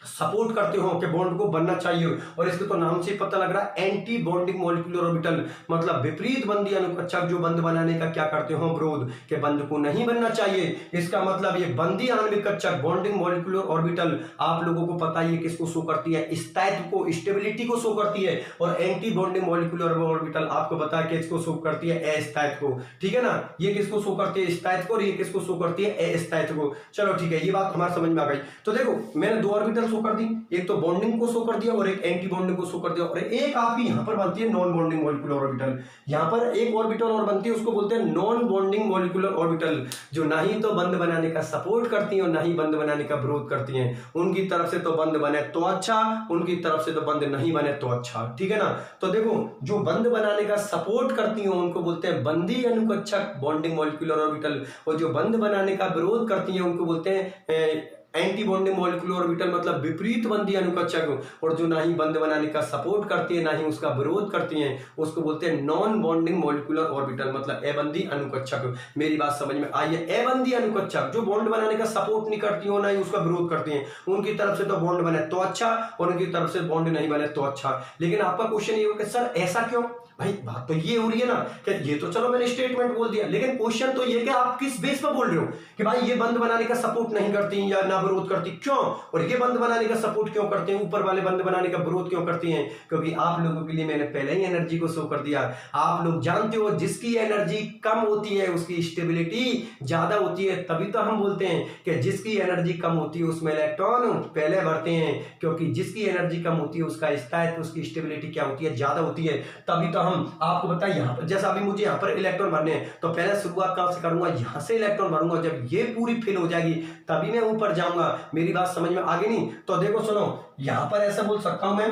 सपोर्ट करते हो कि बॉन्ड को बनना चाहिए। और इसके तो नाम से पता लग रहा है एंटी बॉन्डिंग मॉलिक्यूलर ऑर्बिटल, मतलब विपरीत बंदी अनुकक्षक, जो बंद बनाने का क्या करते हो, विरोध के, बंद को नहीं बनना चाहिए। इसका मतलब ये बंदी आणविक कक्षक, बॉन्डिंग मॉलिक्यूलर ऑर्बिटल, आप लोगों को पता है किसको शो करती है, स्थायित्व को, स्टेबिलिटी को शो करती है। और एंटी बॉन्डिंग मॉलिक्यूलर ऑर्बिटल आपको पता है किसको शो करती है, अस्थायित्व को, ठीक है ना। ये किसको शो करती है, स्थायित्व को, और ये किसको शो करती है, अस्थायित्व को। चलो ठीक है, ये बात हमारे समझ में आ गई। तो देखो मैंने 2 ऑर्बिटल ऑर्बिटल शो कर दी, एक तो बॉन्डिंग को शो कर दिया और एक एंटी बॉन्डिंग को शो कर दिया, और एक आपकी यहां पर बनती है नॉन बॉन्डिंग मॉलिक्यूलर ऑर्बिटल। यहां पर एक ऑर्बिटल और बनती है, उसको बोलते हैं नॉन बॉन्डिंग मॉलिक्यूलर ऑर्बिटल, जो ना ही तो बंद बनाने का सपोर्ट करती है और ना ही बंद बनाने का विरोध करती है। उनकी तरफ से तो बंद बने तो अच्छा, उनकी तरफ से तो बंद नहीं बने तो अच्छा, ठीक है ना। तो देखो, जो बंद बनाने का सपोर्ट करती है उनको बोलते हैं बंदी अनुकक्षक बॉन्डिंग मॉलिक्यूलर ऑर्बिटल, और जो बंद बनाने का विरोध करती है उनको बोलते हैं एंटी बॉन्डिंग मॉलिक्यूलर ऑर्बिटल, मतलब विपरीत बंदी अनुकक्षक। और जो ना ही बंद बनाने का सपोर्ट करती है ना ही उसका विरोध करती है उसको बोलते हैं नॉन बॉन्डिंग मॉलिक्यूलर ऑर्बिटल, मतलब अबंदी अनुकक्षक। मेरी बात समझ में आई है? अबंदी अनुकक्षक जो बॉन्ड बनाने का सपोर्ट नहीं करती हो ना ही उसका विरोध करती है, उनकी तरफ से तो बॉन्ड बने तो अच्छा और उनकी तरफ से बॉन्ड नहीं बने तो अच्छा। लेकिन आपका क्वेश्चन ये होगा कि सर ऐसा क्यों? भाई बात तो ये हो रही है ना कि ये तो चलो मैंने स्टेटमेंट बोल दिया, लेकिन क्वेश्चन तो ये कि आप किस बेस पर बोल रहे हो कि भाई ये बंद बनाने का सपोर्ट नहीं करती या ना विरोध करती, क्यों? और ये बंद बनाने का सपोर्ट क्यों करते हैं, ऊपर वाले बंद बनाने का विरोध क्यों करती हैं? क्योंकि आप लोगों के लिए मैंने पहले ही एनर्जी को शो कर दिया। आप लोग जानते हो जिसकी एनर्जी कम होती है उसकी स्टेबिलिटी ज्यादा होती है, तभी तो हम बोलते हैं कि जिसकी एनर्जी कम होती है उसमें इलेक्ट्रॉन पहले बढ़ते हैं, क्योंकि जिसकी एनर्जी कम होती है उसका स्थायित्व उसकी स्टेबिलिटी क्या होती है, ज्यादा होती है। तभी तो हम आपको बताइए यहाँ पर, जैसा अभी मुझे यहाँ पर इलेक्ट्रॉन भरने हैं तो पहले शुरुआत कहां से करूंगा, यहाँ से इलेक्ट्रॉन भरूंगा, जब ये पूरी फिल हो जाएगी तभी मैं ऊपर जाऊंगा। मेरी बात समझ में आ गई नहीं? तो देखो सुनो, यहां पर ऐसा बोल सकता हूं मैं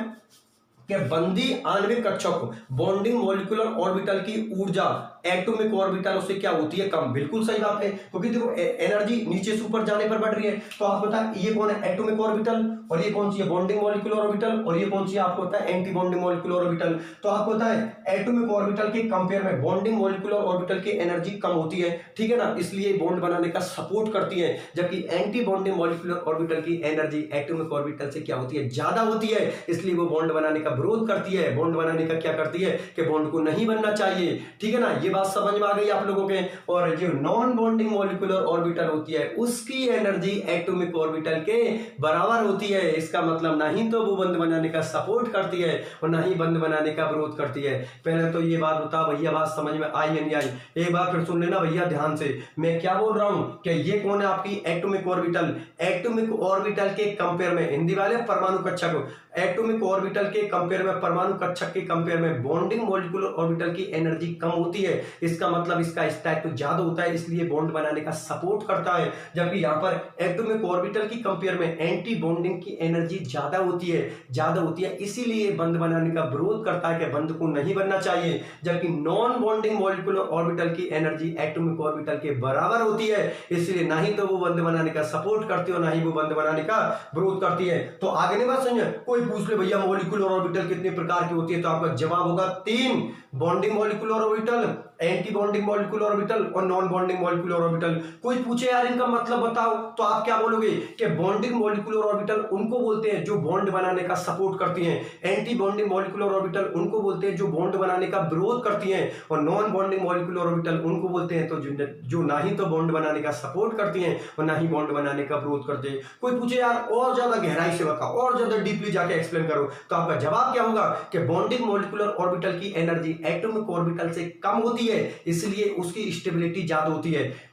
कि बंदी आणविक कक्षक बॉन्डिंग मॉलिक्यूलर ऑर्बिटल की ऊर्जा एटॉमिक ऑर्बिटल उससे क्या होती है, कम। बिल्कुल सही बात है, क्योंकि देखो एनर्जी नीचे से ऊपर जाने पर बढ़ रही है। तो आप बताएं ये कौन है, एटॉमिक ऑर्बिटल, और ये कौन सी है, बॉन्डिंग मॉलिक्यूलर ऑर्बिटल, और ये कौन सी आपको पता है, एंटी बॉन्डिंग मॉलिक्यूलर ऑर्बिटल। तो आपको पता है एटॉमिक ऑर्बिटल के कंपेयर में बॉन्डिंग मॉलिक्यूलर ऑर्बिटल की एनर्जी कम होती है, ठीक है ना, इसलिए बॉन्ड बनाने का सपोर्ट करती है, जबकि एंटी बॉन्डिंग मॉलिक्यूलर ऑर्बिटल की एनर्जी एटॉमिक ऑर्बिटल से क्या होती है, ज्यादा होती है, इसलिए वो बॉन्ड बनाने का विरोध करती है। बॉन्ड बनाने का क्या करती है कि बॉन्ड को नहीं बनना चाहिए, ठीक है ना। ये बात समझ में आ गई आप लोगों के। और जो नॉन बॉन्डिंग मॉलिक्यूलर ऑर्बिटल होती है उसकी एनर्जी एटॉमिक ऑर्बिटल के बराबर होती है। इसका मतलब ना ही तो वो बंद बनाने का सपोर्ट करती है और ना ही बंद बनाने का विरोध करती है। पहले तो ये बात बता भैया, बात समझ में आई या नहीं आई? एक बार फिर सुन लेना भैया ध्यान से, मैं क्या बोल रहा हूं कि ये कौन है आपकी एटॉमिक ऑर्बिटल। एटॉमिक ऑर्बिटल के कंपेयर में, हिंदी वाले परमाणु कक्षक, एटॉमिक ऑर्बिटल के कंपेयर में, परमाणु कक्षक के कंपेयर में बॉन्डिंग मॉलिक्यूलर ऑर्बिटल की एनर्जी कम होती है। इसका मतलब इसका स्थायित्व ज्यादा होता है, इसलिए बॉन्ड बनाने का सपोर्ट करता है। जबकि यहाँ पर एटॉमिक ऑर्बिटल की कंपेयर में एंटी बॉन्डिंग की एनर्जी ज्यादा होती है, इसीलिए बंद बनाने का विरोध करता है कि बंद को नहीं बनना चाहिए। जबकि नॉन बॉन्डिंग मॉलिक्यूलर ऑर्बिटल की एनर्जी एटॉमिक ऑर्बिटल के बराबर होती है, इसलिए ना ही तो वो बंद बनाने का सपोर्ट करती है और ना ही वो बंद बनाने का विरोध करती है। तो आगे नहीं बात समझे? कोई पूछ ले भैया मॉलिक्यूलर ऑर्बिटल कितने प्रकार की होती है, तो आपका जवाब होगा 3, bonding molecular orbital, anti bonding molecular orbital और नॉन बॉन्डिंग मॉलिक्यूलर ऑर्बिटल। कोई पूछे यार इनका मतलब बताओ, तो आप क्या बोलोगे कि बॉन्डिंग मॉलिक्यूलर ऑर्बिटल उनको बोलते हैं जो बॉन्ड बनाने का सपोर्ट करती हैं, एंटी बॉन्डिंग मॉलिक्यूलर ऑर्बिटल उनको बोलते हैं जो बॉन्ड बनाने का विरोध करती हैं, और नॉन बॉन्डिंग मॉलिक्यूलर ऑर्बिटल उनको बोलते हैं तो जो ना ही तो बॉन्ड बनाने का सपोर्ट करती हैं और ना ही बॉन्ड बनाने का विरोध करते हैं। कोई पूछे यार और ज्यादा गहराई से बताओ, और ज्यादा डीपली जाके एक्सप्लेन करो, तो आपका जवाब क्या होगा कि बॉन्डिंग मॉलिक्यूलर ऑर्बिटल की एनर्जी एटॉमिक ऑर्बिटल से कम होती है, इसलिए उसकी स्टेबिलिटी ज्यादा होती है।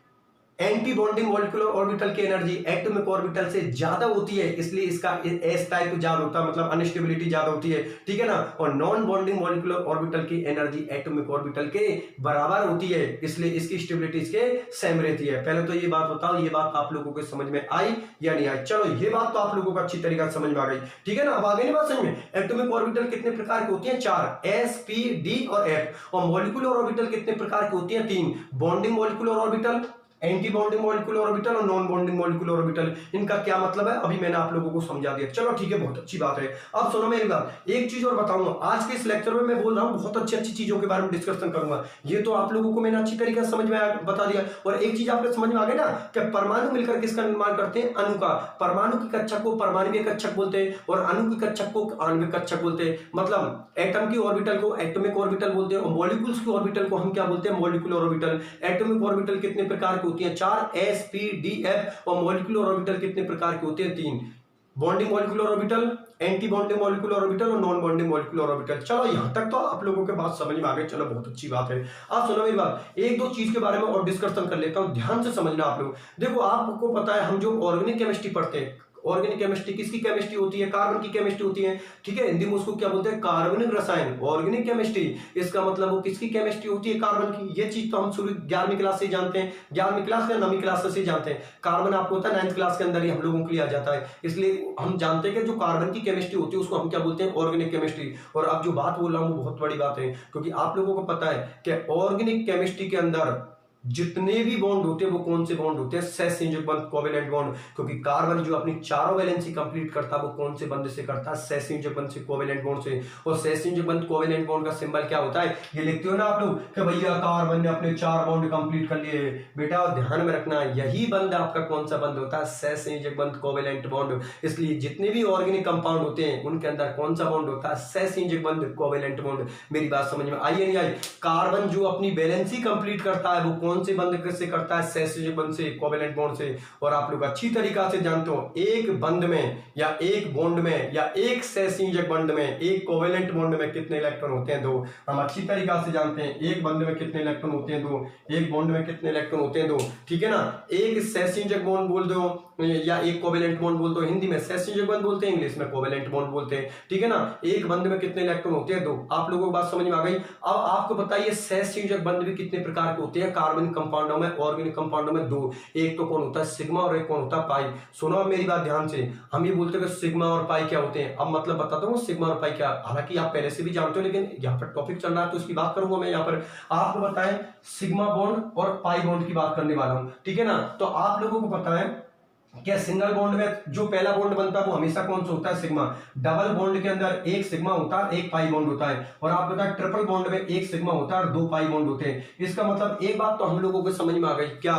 एंटी बॉन्डिंग मॉलिक्यूलर ऑर्बिटल की एनर्जी एटॉमिक ऑर्बिटल से ज्यादा होती है, इसलिए इसका अस्थायित्व ज्यादा होता है, मतलब अनस्टेबिलिटी ज्यादा होती है, ठीक है ना। और नॉन बॉन्डिंग मॉलिक्यूलर ऑर्बिटल की एनर्जी एटॉमिक ऑर्बिटल के बराबर होती है, इसलिए इसकी स्टेबिलिटी इसके सेम रहती है। पहले तो ये बात बताओ, ये बात आप लोगों को समझ में आई या नहीं आई? चलो ये बात तो आप लोगों को अच्छी तरीके से समझ में आ गई, ठीक है ना। अब आगे नहीं बात समझ में? एटॉमिक ऑर्बिटल कितने प्रकार की होती है? 4, S, P, D और F। और मॉलिक्यूलर ऑर्बिटल कितने प्रकार की होती है? 3, bonding molecular orbital, anti bonding molecular orbital और नॉन बॉन्डिंग मॉलिक्यूलर ऑर्बिटल। इनका क्या मतलब है अभी मैंने आप लोगों को समझा दिया। चलो ठीक है, बहुत अच्छी बात है। अब सुनो मेरी बात, एक चीज और बताऊंगा आज के इस लेक्चर में, मैं बोल रहा हूँ बहुत अच्छी अच्छी चीजों के बारे में डिस्कशन करूंगा। ये तो आप लोगों को मैंने अच्छी तरीके से समझ में बता दिया। और एक चीज आपको समझ में आ गई ना कि परमाणु मिलकर किसका निर्माण करते हैं? अणु का। परमाणु की कक्षक को परमाणुवीय कक्षक बोलते हैं और अणु की कक्षक को आणविक कक्षक बोलते हैं। मतलब एटम की ऑर्बिटल को एटॉमिक ऑर्बिटल बोलते हैं और मॉलिक्यूल्स की ऑर्बिटल को हम क्या बोलते हैं? Molecular orbital. एटॉमिक ऑर्बिटल कितने प्रकार की होती है? 4, S, P, D, F। और मॉलिक्यूलर ऑर्बिटल कितने प्रकार की होती है? 3, bonding molecular orbital, anti bonding molecular orbital और नॉन बॉन्डिंग मॉलिक्यूलर ऑर्बिटल। चलो यहां तक तो आप लोगों के बात समझ में आ गई, चलो बहुत अच्छी बात है। आप सुनो मेरी बात, एक दो चीज के बारे में और डिस्कशन कर लेता हूं, ध्यान से समझना आप लोग। देखो आपको पता है हम जो ऑर्गेनिक केमिस्ट्री पढ़ते हैं, ऑर्गेनिक केमिस्ट्री किसकी केमिस्ट्री होती है? कार्बन की केमिस्ट्री होती है, ठीक है। हिंदी में उसको क्या बोलते हैं? कार्बनिक रसायन, ऑर्गेनिक केमिस्ट्री। इसका मतलब वो किसकी केमिस्ट्री होती है? कार्बन की। ये चीज तो हम शुरू 11वीं क्लास से जानते हैं, 11वीं क्लास या 9वीं क्लास से जानते हैं। कार्बन आपको होता है 9th क्लास के अंदर ही हम लोगों के लिए आ जाता है, इसलिए हम जानते हैं कि जो कार्बन की केमिस्ट्री होती है उसको हम क्या बोलते हैं? Organic chemistry. और अब जो बात बोल रहा हूं वो बहुत बड़ी बात है, क्योंकि आप लोगों को पता है कि ऑर्गेनिक केमिस्ट्री के अंदर जितने भी बॉन्ड होते हैं वो कौन से बॉन्ड होते हैं? सहसंयोजक बंध, कोवेलेंट बॉन्ड। क्योंकि कार्बन जो अपनी चारों वैलेंसी कंप्लीट करता है वो कौन से बंध से करता है? सहसंयोजक बंध से, कोवेलेंट बॉन्ड से। और सहसंयोजक बंध, कोवेलेंट बॉन्ड का सिंबल क्या होता है? ये लिखते हो ना आप लोग कि भैया कार्बन ने अपने 4 बॉन्ड कंप्लीट कर लिए। बेटा ध्यान में रखना, यही बंध आपका कौन सा बंध होता है? सहसंयोजक बंध, कोवेलेंट बॉन्ड। इसलिए जितने भी ऑर्गेनिक कंपाउंड होते हैं उनके अंदर कौन सा बॉन्ड होता है? सहसंयोजक बंध, कोवेलेंट बॉन्ड। मेरी बात समझ में आई या नहीं आई? कार्बन जो अपनी वैलेंसी कंप्लीट करता है वो कौन से बंध से करता है? सहसंयोजक बंध से, कोवेलेंट बॉन्ड से। और आप लोग अच्छी तरीका से जानते हो एक बंध में या एक बॉन्ड में या एक सहसंयोजक बंध में, एक कोवेलेंट बॉन्ड में कितने इलेक्ट्रॉन होते हैं? 2। हम अच्छी तरीका से जानते हैं एक बंध में कितने इलेक्ट्रॉन होते हैं? 2। एक बॉन्ड में कितने इलेक्ट्रॉन होते हैं? 2, ठीक है ना। एक सहसंयोजक बॉन्ड बोल दो या एक कोवेलेंट बॉन्ड बोल दो। हिंदी में सहसंयोजक बंध बोलते हैं, इंग्लिश में कोवेलेंट बॉन्ड बोलते हैं, ठीक है ना। एक बंध में कितने इलेक्ट्रॉन होते हैं? 2। आप लोगों को बात समझ में आ गई? अब आपको बताइए सहसंयोजक बंध भी कितने प्रकार के होते हैं कार्बनिक कंपाउंडों में, ऑर्गेनिक कंपाउंडों में? 2। एक तो कौन होता है? सिग्मा, और एक कौन होता है? पाई। सुनो अब मेरी बात ध्यान से, हम ये बोलते हैं कि सिग्मा और पाई क्या होते हैं। अब मतलब बताता हूँ सिग्मा और पाई क्या, हालांकि आप पहले से भी जानते हो, लेकिन यहाँ पर टॉपिक चल रहा है तो इसकी बात करूंगा मैं। यहाँ पर आपको बताएं सिग्मा बॉन्ड और पाई बॉन्ड की बात करने वाला हूं, ठीक है ना। तो आप लोगों को पता है क्या सिंगल बॉन्ड में जो पहला बॉन्ड बनता है वो हमेशा कौन सा होता है? सिग्मा। डबल बॉन्ड के अंदर एक सिग्मा होता है, एक पाई बॉन्ड होता है। और आप बताएं ट्रिपल बॉन्ड में एक सिग्मा होता है और 2 पाई बॉन्ड होते हैं। इसका मतलब एक बात तो हम लोगों को समझ में आ गई क्या,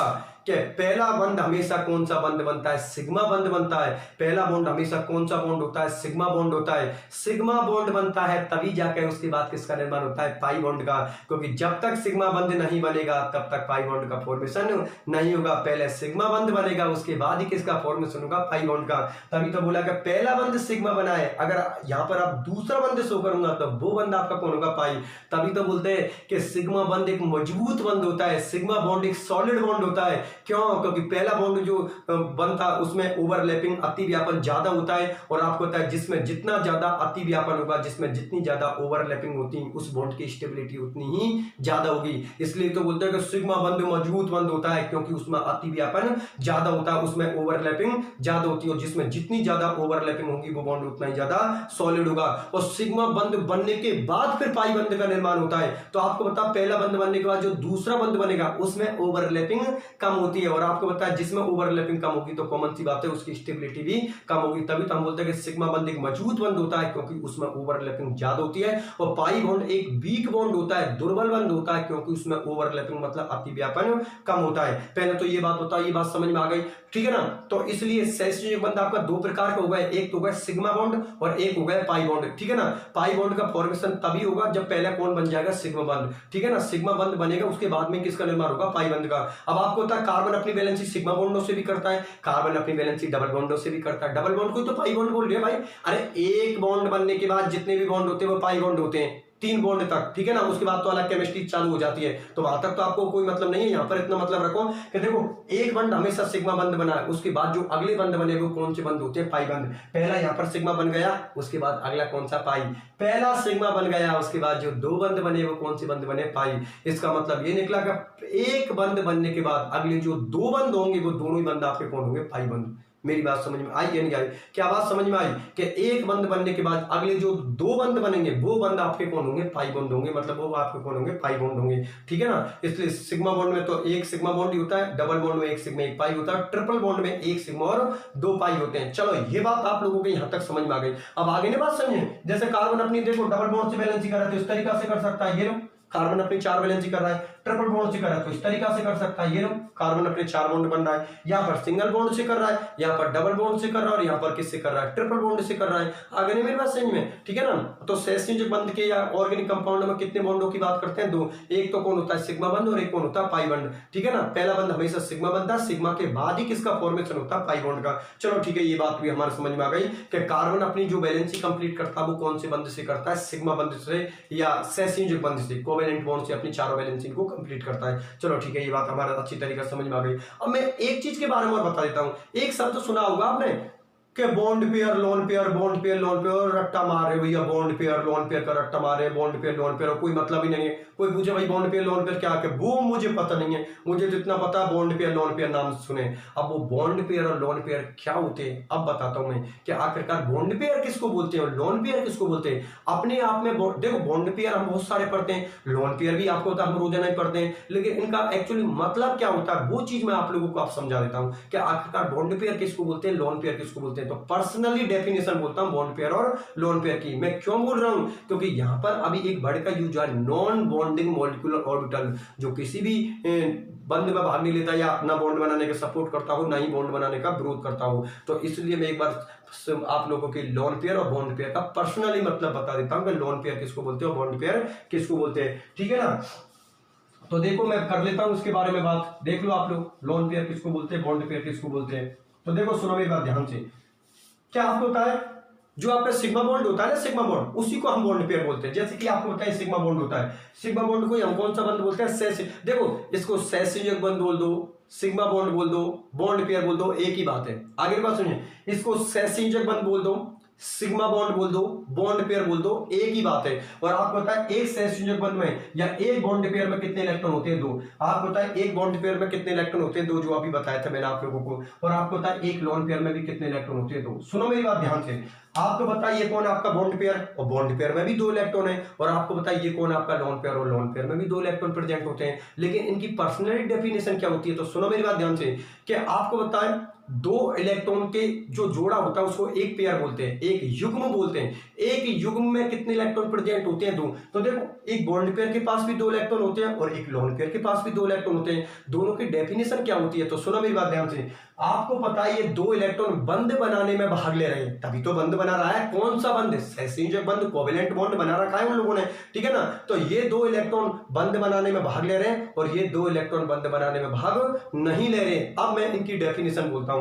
कि पहला बंध हमेशा कौन सा बंध बनता है? सिग्मा बंध बनता है। पहला बॉन्ड हमेशा कौन सा बॉन्ड होता है? सिग्मा बॉन्ड होता है। सिग्मा बॉन्ड बनता है तभी जाकर उसके बाद किसका निर्माण होता है? पाई बॉन्ड का। क्योंकि जब तक सिग्मा बंध नहीं बनेगा तब तक पाई बॉन्ड का फॉर्मेशन नहीं होगा। पहले सिग्मा बंध बनेगा उसके बाद ही किसका फॉर्मेशन होगा? पाई बॉन्ड का। तभी तो बोला कि पहला बंध सिग्मा बना है, अगर यहां पर आप दूसरा बंध शो करूंगा तो वो बंध आपका कौन होगा? पाई। तभी तो बोलते हैं कि सिग्मा बंध एक मजबूत बंध होता है, सिग्मा बॉन्ड एक सॉलिड बॉन्ड होता है। क्यों? क्योंकि पहला बॉन्ड जो बनता है उसमें ओवरलैपिंग, अति व्यापन ज्यादा होता है। और आपको पता है जिसमें जितना ज्यादा अति व्यापन होगा, जिसमें जितनी ज्यादा ओवरलैपिंग होती है, उस बॉन्ड की स्टेबिलिटी उतनी ही ज्यादा होगी। इसलिए तो बोलते हैं कि सिग्मा बंध मजबूत बंध होता है, क्योंकि उसमें अति व्यापन ज्यादा होता है, उसमें ओवरलैपिंग ज्यादा होती है। और जिसमें जितनी ज्यादा ओवरलैपिंग होगी वो बॉन्ड उतना ही ज्यादा सॉलिड होगा। और सिग्मा बंध बनने के बाद फिर पाई बंध का निर्माण होता है। तो आपको पता पहला बंध बनने के बाद जो दूसरा बंध बनेगा उसमें ओवरलैपिंग कम होती है। और आपको पता है जिसमें ओवरलैपिंग कम होगी तो कॉमन सी बात है उसकी स्टेबिलिटी भी कम होगी। तभी तो हम बोलते हैं कि सिग्मा बंध एक मजबूत बंध होता है क्योंकि उसमें ओवरलैपिंग ज्यादा होती है। और पाई बॉन्ड एक वीक बॉन्ड होता है, दुर्बल बंध होता है, क्योंकि उसमें ओवरलैपिंग मतलब अति व्यापन कम होता है। पहले तो ये बात बताओ, ये बात समझ में आ गई, ठीक है ना। तो इसलिए सहसंयोजक बंध आपका 2 प्रकार का होगा, एक तो होगा सिग्मा बॉन्ड और एक होगा पाई बॉन्ड, ठीक है ना। पाई बॉन्ड का फॉर्मेशन तभी होगा जब पहला कौन बन जाएगा? सिग्मा बंध, ठीक है ना। सिग्मा बंध बनेगा उसके बाद में किसका निर्माण होगा? पाई बंध का। अब आपको पता है कार्बन अपनी वैलेंसी सिग्मा बॉन्डों से भी करता है, कार्बन अपनी वैलेंसी डबल बॉन्डों से भी करता है। डबल बॉन्ड को तो पाई बॉन्ड बोल रहे हैं भाई। अरे एक बॉन्ड बनने के बाद जितने भी बॉन्ड होते हैं वो पाई बॉन्ड होते हैं, 3 बॉन्ड तक, ठीक है ना। उसके बाद तो अलग केमिस्ट्री चालू हो जाती है। तो वहां तक तो आपको कोई मतलब नहीं है। यहाँ पर इतना मतलब रखो कि देखो एक बंद हमेशा सिग्मा बंद बना है, उसके बाद जो अगले बंद बने वो कौन से बंद होते हैं? पाई बंद। पहला यहाँ पर सिग्मा बन गया, उसके बाद अगला कौन सा? पाई। पहला सिग्मा बन गया, उसके बाद जो 2 बंद बने वो कौन से बंद बने? पाई। इसका मतलब ये निकला कि एक बंद बनने के बाद अगले जो 2 बंद होंगे वो दोनों ही बंद आपके कौन होंगे? पाई बंद। मेरी बात समझ में आई या नहीं आई? क्या बात समझ में आई कि एक बंद बनने के बाद अगले जो 2 बंद बनेंगे वो बंद आपके कौन होंगे? पाई बंद होंगे, मतलब वो आपके कौन होंगे? पाई बंद होंगे, ठीक है ना। इसलिए सिग्मा बॉन्ड में तो एक सिग्मा बॉन्ड ही होता है, डबल बॉन्ड में एक सिग्मा एक पाई होता है, ट्रिपल बॉन्ड में एक सिग्मा और 2 पाई होते हैं। चलो ये बात आप लोगों के यहां तक समझ में आ गई। अब आगे ने बात समझे, जैसे कार्बन अपनी देखो डबल बॉन्ड से बैलेंस कर रहा है तो इस तरीका से कर सकता है, ये लो कार्बन अपने 4 वैलेंसी कर रहा है, ट्रिपल बॉन्ड से कर रहा है तो इस तरीका से कर सकता है, ये लो कार्बन अपने 4 बॉन्ड बन रहा है, यहाँ पर सिंगल बॉन्ड से कर रहा है, यहाँ पर डबल बॉन्ड से कर रहा है और यहाँ पर किससे कर रहा है? ट्रिपल बॉन्ड से कर रहा है। आगे नहीं मेरी बात समझ में, ठीक है ना। तो सहसंयोजक बंध के या ऑर्गेनिक कंपाउंड में कितने बॉन्डों की बात करते हैं? 2। एक तो कौन होता है? सिग्मा बंध और एक कौन होता है? पाई बंध, ठीक है ना। पहला बंध हमेशा सिग्मा बनता है, सिग्मा के बाद ही किसका फॉर्मेशन होता है? पाई बॉन्ड का। चलो ठीक है, ये बात भी हमारे समझ में आ गई कि कार्बन अपनी जो वैलेंसी कंप्लीट करता है वो कौन से बंध से करता है? सिग्मा बंध से या सहसंयोजक बंध से, कोवेलेंट बॉन्ड से अपनी चारों वैलेंसी को कंप्लीट करता है। चलो ठीक है, ये बात हमारा अच्छी तरीके से समझ में आ गई। अब मैं एक चीज के बारे में और बता देता हूं। एक शब्द सुना होगा आपने, कि bond pair lone pair, bond pair lone pair, रट्टा मार रहे हो भैया, बॉन्ड पेयर लोन पेयर का रट्टा मार रहे हैं, बॉन्ड पेयर लोन पेयर, कोई मतलब ही नहीं है। कोई पूछे भाई बॉन्ड पेयर लोन पेयर क्या है, वो मुझे पता नहीं है, मुझे जितना पता है बॉन्ड पेयर लोन पेयर नाम सुने। अब वो बॉन्ड पेयर और लोन पेयर क्या होते हैं अब बताता हूं मैं, कि आखिरकार बॉन्ड पेयर किसको बोलते हैं और लोन पेयर किसको बोलते हैं। अपने आप में देखो, बॉन्ड पेयर हम बहुत सारे पढ़ते हैं, लोन पेयर भी आपको होता है, हम रोजाना ही पढ़ते हैं, लेकिन इनका एक्चुअली मतलब क्या होता है वो चीज मैं आप लोगों को आप समझा देता हूं कि आखिरकार बॉन्ड पेयर किसको बोलते हैं, लोन पेयर किसको बोलते हैं। तो पर्सनली डेफिनेशन बोलता हूं बॉन्ड पेयर और लोन पेयर की। मैं क्यों बोल रहा हूं, क्योंकि यहां पर अभी एक वर्ड का यूज है, नॉन बॉन्डिंग मॉलिक्यूलर ऑर्बिटल, जो किसी भी बंद में भाग नहीं लेता या अपना बॉन्ड बनाने का सपोर्ट करता हो, ना ही बॉन्ड बनाने का विरोध करता हो। तो इसलिए मैं एक बार आप लोगों के लोन पेयर और बॉन्ड पेयर का पर्सनली मतलब बता देता हूं कि लोन पेयर किसको बोलते हैं और बॉन्ड पेयर किसको बोलते हैं, ठीक है ना। तो देखो मैं कर लेता हूं उसके बारे में बात, देख लो आप लोग, लोन पेयर किसको बोलते हैं, बॉन्ड पेयर किसको बोलते हैं। तो देखो सुनो मेरी बात ध्यान से, क्या आपको होता है जो आपका सिग्मा बॉन्ड होता है ना, सिग्मा बॉन्ड, उसी को हम बॉन्ड पेयर बोलते हैं। जैसे कि आपको पता है सिग्मा बॉन्ड होता है, सिग्मा बॉन्ड को हम कौन सा बंद बोलते हैं, देखो इसको सहसंयोजक बंद बोल दो, सिग्मा बॉन्ड बोल दो, बॉन्ड पेयर बोल दो, एक ही बात है। आगे की बात सुनिए, इसको सहसंयोजक बंद बोल दो, सिग्मा बॉन्ड बोल दो, बॉन्ड पेयर बोल दो, एक ही बात है। और आपको पता है एक सहसंयोजक बंध में या एक बॉन्ड पेयर में कितने इलेक्ट्रॉन होते हैं, दो। आपको पता है एक बॉन्ड पेयर में कितने इलेक्ट्रॉन होते हैं, दो, जो अभी बताया था मैंने आप लोगों को। और आपको पता है एक लोन पेयर में भी कितने इलेक्ट्रॉन होते हैं, दो। सुनो मेरी बात ध्यान से, आपको बताइए कौन आपका बॉन्ड पेयर, और बॉन्ड पेयर में भी दो इलेक्ट्रॉन है। और आपको बताइए कौन आपका लोन पेयर, और लोन पेयर में भी दो इलेक्ट्रॉन प्रेजेंट होते हैं। लेकिन इनकी पर्सनल डेफिनेशन क्या होती है, तो सुनो मेरी बात ध्यान से, कि आपको बताएं दो इलेक्ट्रॉन के जो जोड़ा होता है उसको एक पेयर बोलते हैं, एक युग्म बोलते हैं। एक युग्म में कितने इलेक्ट्रॉन प्रेजेंट होते हैं, दो। तो देखो एक बॉन्ड पेयर के पास भी दो इलेक्ट्रॉन होते हैं और एक लोन पेयर के पास भी दो इलेक्ट्रॉन होते हैं। दोनों की डेफिनेशन क्या होती है, तो सुनो मेरी बात ध्यान से, आपको पता है ये दो इलेक्ट्रॉन बंद बनाने में भाग ले रहे हैं, तभी तो बंद बना रहा है। कौन सा बंद, सहसंयोजक बंद, कोवेलेंट बॉन्ड बना रखा है उन लोगों ने, ठीक है ना। तो ये दो इलेक्ट्रॉन बंद बनाने में भाग ले रहे हैं और ये दो इलेक्ट्रॉन बंद बनाने में भाग नहीं ले रहे। अब मैं इनकी डेफिनेशन बोलता हूं,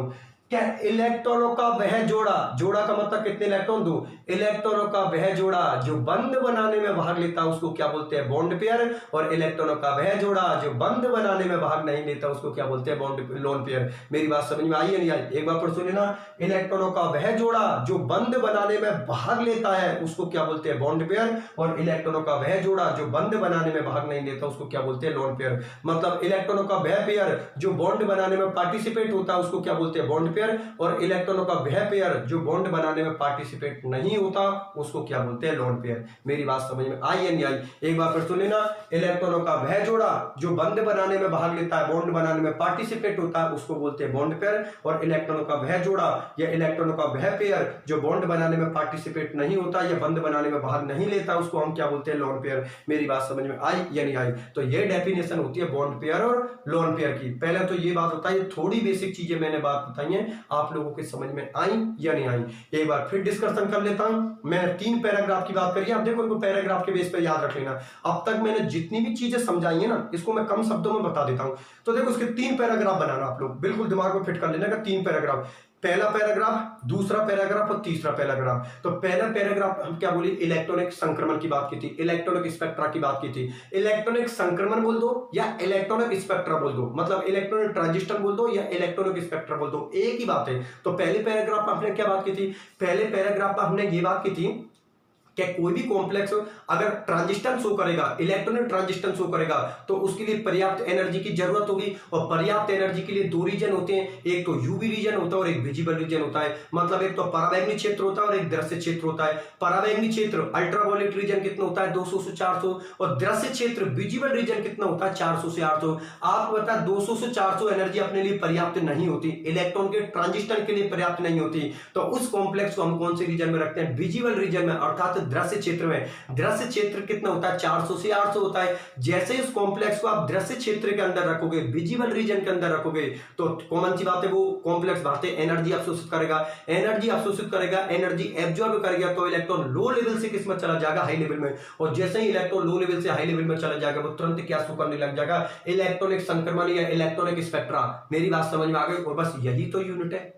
क्या इलेक्ट्रॉनों का वह जोड़ा, जोड़ा का मतलब कितने इलेक्ट्रॉन, दो। इलेक्ट्रॉनों का वह जोड़ा जो बंद बनाने में भाग लेता है उसको क्या बोलते हैं, बॉन्ड पेयर। और इलेक्ट्रॉनों का वह जोड़ा जो बंद बनाने में भाग नहीं लेता उसको क्या बोलते हैं, बॉन्ड लोन पेयर। मेरी बात समझ में आई या नहीं आई, एक बार फिर सुनिए ना, इलेक्ट्रॉनों का वह जोड़ा जो बंद बनाने में भाग लेता है उसको क्या बोलते हैं, बॉन्ड पेयर। और इलेक्ट्रॉनों का वह जोड़ा जो बंद बनाने में भाग नहीं लेता उसको क्या बोलते हैं, लोन पेयर। मतलब इलेक्ट्रॉनों का वह पेयर जो बॉन्ड बनाने में पार्टिसिपेट होता है उसको क्या बोलते हैं, बॉन्ड। और इलेक्ट्रॉनों का वह पेयर जो बॉन्ड बनाने में पार्टिसिपेट नहीं होता उसको क्या बोलते हैं, लोन पेयर। मेरी बात समझ में आई या नहीं आई, एक बार फिर सुन लेना, इलेक्ट्रॉनों का वह जोड़ा जो बंद बनाने में भाग लेता है, बॉन्ड बनाने में पार्टिसिपेट होता है उसको बोलते हैं बॉन्ड पेयर। और इलेक्ट्रॉनों का वह जोड़ा या इलेक्ट्रॉनों का वह पेयर जो बॉन्ड बनाने में पार्टिसिपेट नहीं होता या बंद बनाने में भाग नहीं लेता उसको हम क्या बोलते हैं, लोन पेयर। मेरी बात समझ में आई या नहीं आई। तो ये डेफिनेशन होती है बॉन्ड पेयर और लोन पेयर की। पहले तो ये बात बताइए, थोड़ी बेसिक चीजें मैंने बात बताई है, आप लोगों के समझ में आई या नहीं आई। एक बार फिर डिस्कशन कर लेता हूं। मैं 3 पैराग्राफ की बात करी, आप देखो इनको पैराग्राफ के बेस पे याद रख लेना। अब तक मैंने जितनी भी चीजें समझाई है ना, इसको मैं कम शब्दों में बता देता हूं। तो देखो इसके 3 पैराग्राफ बनाना, आप लोग बिल्कुल दिमाग में फिट कर लेना का 3 पैराग्राफ, पहला पैराग्राफ, दूसरा पैराग्राफ और तीसरा पैराग्राफ। तो पहला पैराग्राफ हम क्या बोले, इलेक्ट्रॉनिक संक्रमण की बात की थी, इलेक्ट्रॉनिक स्पेक्ट्रा की बात की थी। इलेक्ट्रॉनिक संक्रमण बोल दो या इलेक्ट्रॉनिक स्पेक्ट्रा बोल दो, मतलब इलेक्ट्रॉनिक ट्रांजिशन बोल दो या इलेक्ट्रॉनिक स्पेक्ट्रा बोल दो, एक ही बात है। तो पहले पैराग्राफ में हमने क्या बात की थी, पहले पैराग्राफ में हमने ये बात की थी कि कोई भी कॉम्प्लेक्स अगर ट्रांजिशन शो करेगा, इलेक्ट्रॉनिक ट्रांजिशन शो करेगा, तो उसके लिए पर्याप्त एनर्जी की जरूरत होगी। और पर्याप्त एनर्जी के लिए 2 रीजन होते हैं, एक तो यूवी रीजन होता है और एक विजिबल रीजन होता है। मतलब एक तो पराबैंगनी क्षेत्र होता है और एक दृश्य क्षेत्र होता है। पराबैंगनी क्षेत्र अल्ट्रावायलेट रीजन कितना होता है, 200 से 400, और दृश्य क्षेत्र विजिबल रीजन कितना होता है, 400 से 800। आपको पता है 200 से 400 एनर्जी अपने लिए पर्याप्त नहीं होती, इलेक्ट्रॉन के ट्रांजिशन के लिए पर्याप्त नहीं होती। तो उस कॉम्प्लेक्स को हम कौन से रीजन में रखते हैं, विजिबल रीजन में, अर्थात दृश्य क्षेत्र में। दृश्य क्षेत्र कितना होता है, 400 से 800 होता है। जैसे इस कॉम्प्लेक्स को आप दृश्य क्षेत्र के अंदर रखोगे, विजिबल रीजन के अंदर रखोगे, तो कॉमन सी बात है वो कॉम्प्लेक्स बातें एनर्जी अवशोषित करेगा, एनर्जी अवशोषित करेगा, एनर्जी एब्जॉर्ब करेगा। तो इलेक्ट्रॉन लो लेवल से किस में चला जाएगा, हाई लेवल में। और जैसे ही इलेक्ट्रॉन लो लेवल से हाई लेवल में चला जाएगा वो तुरंत क्या शो करने लग जाएगा, इलेक्ट्रॉनिक संक्रमण या इलेक्ट्रॉनिक स्पेक्ट्रा। मेरी बात समझ में आ गई। और बस यही तो यूनिट है,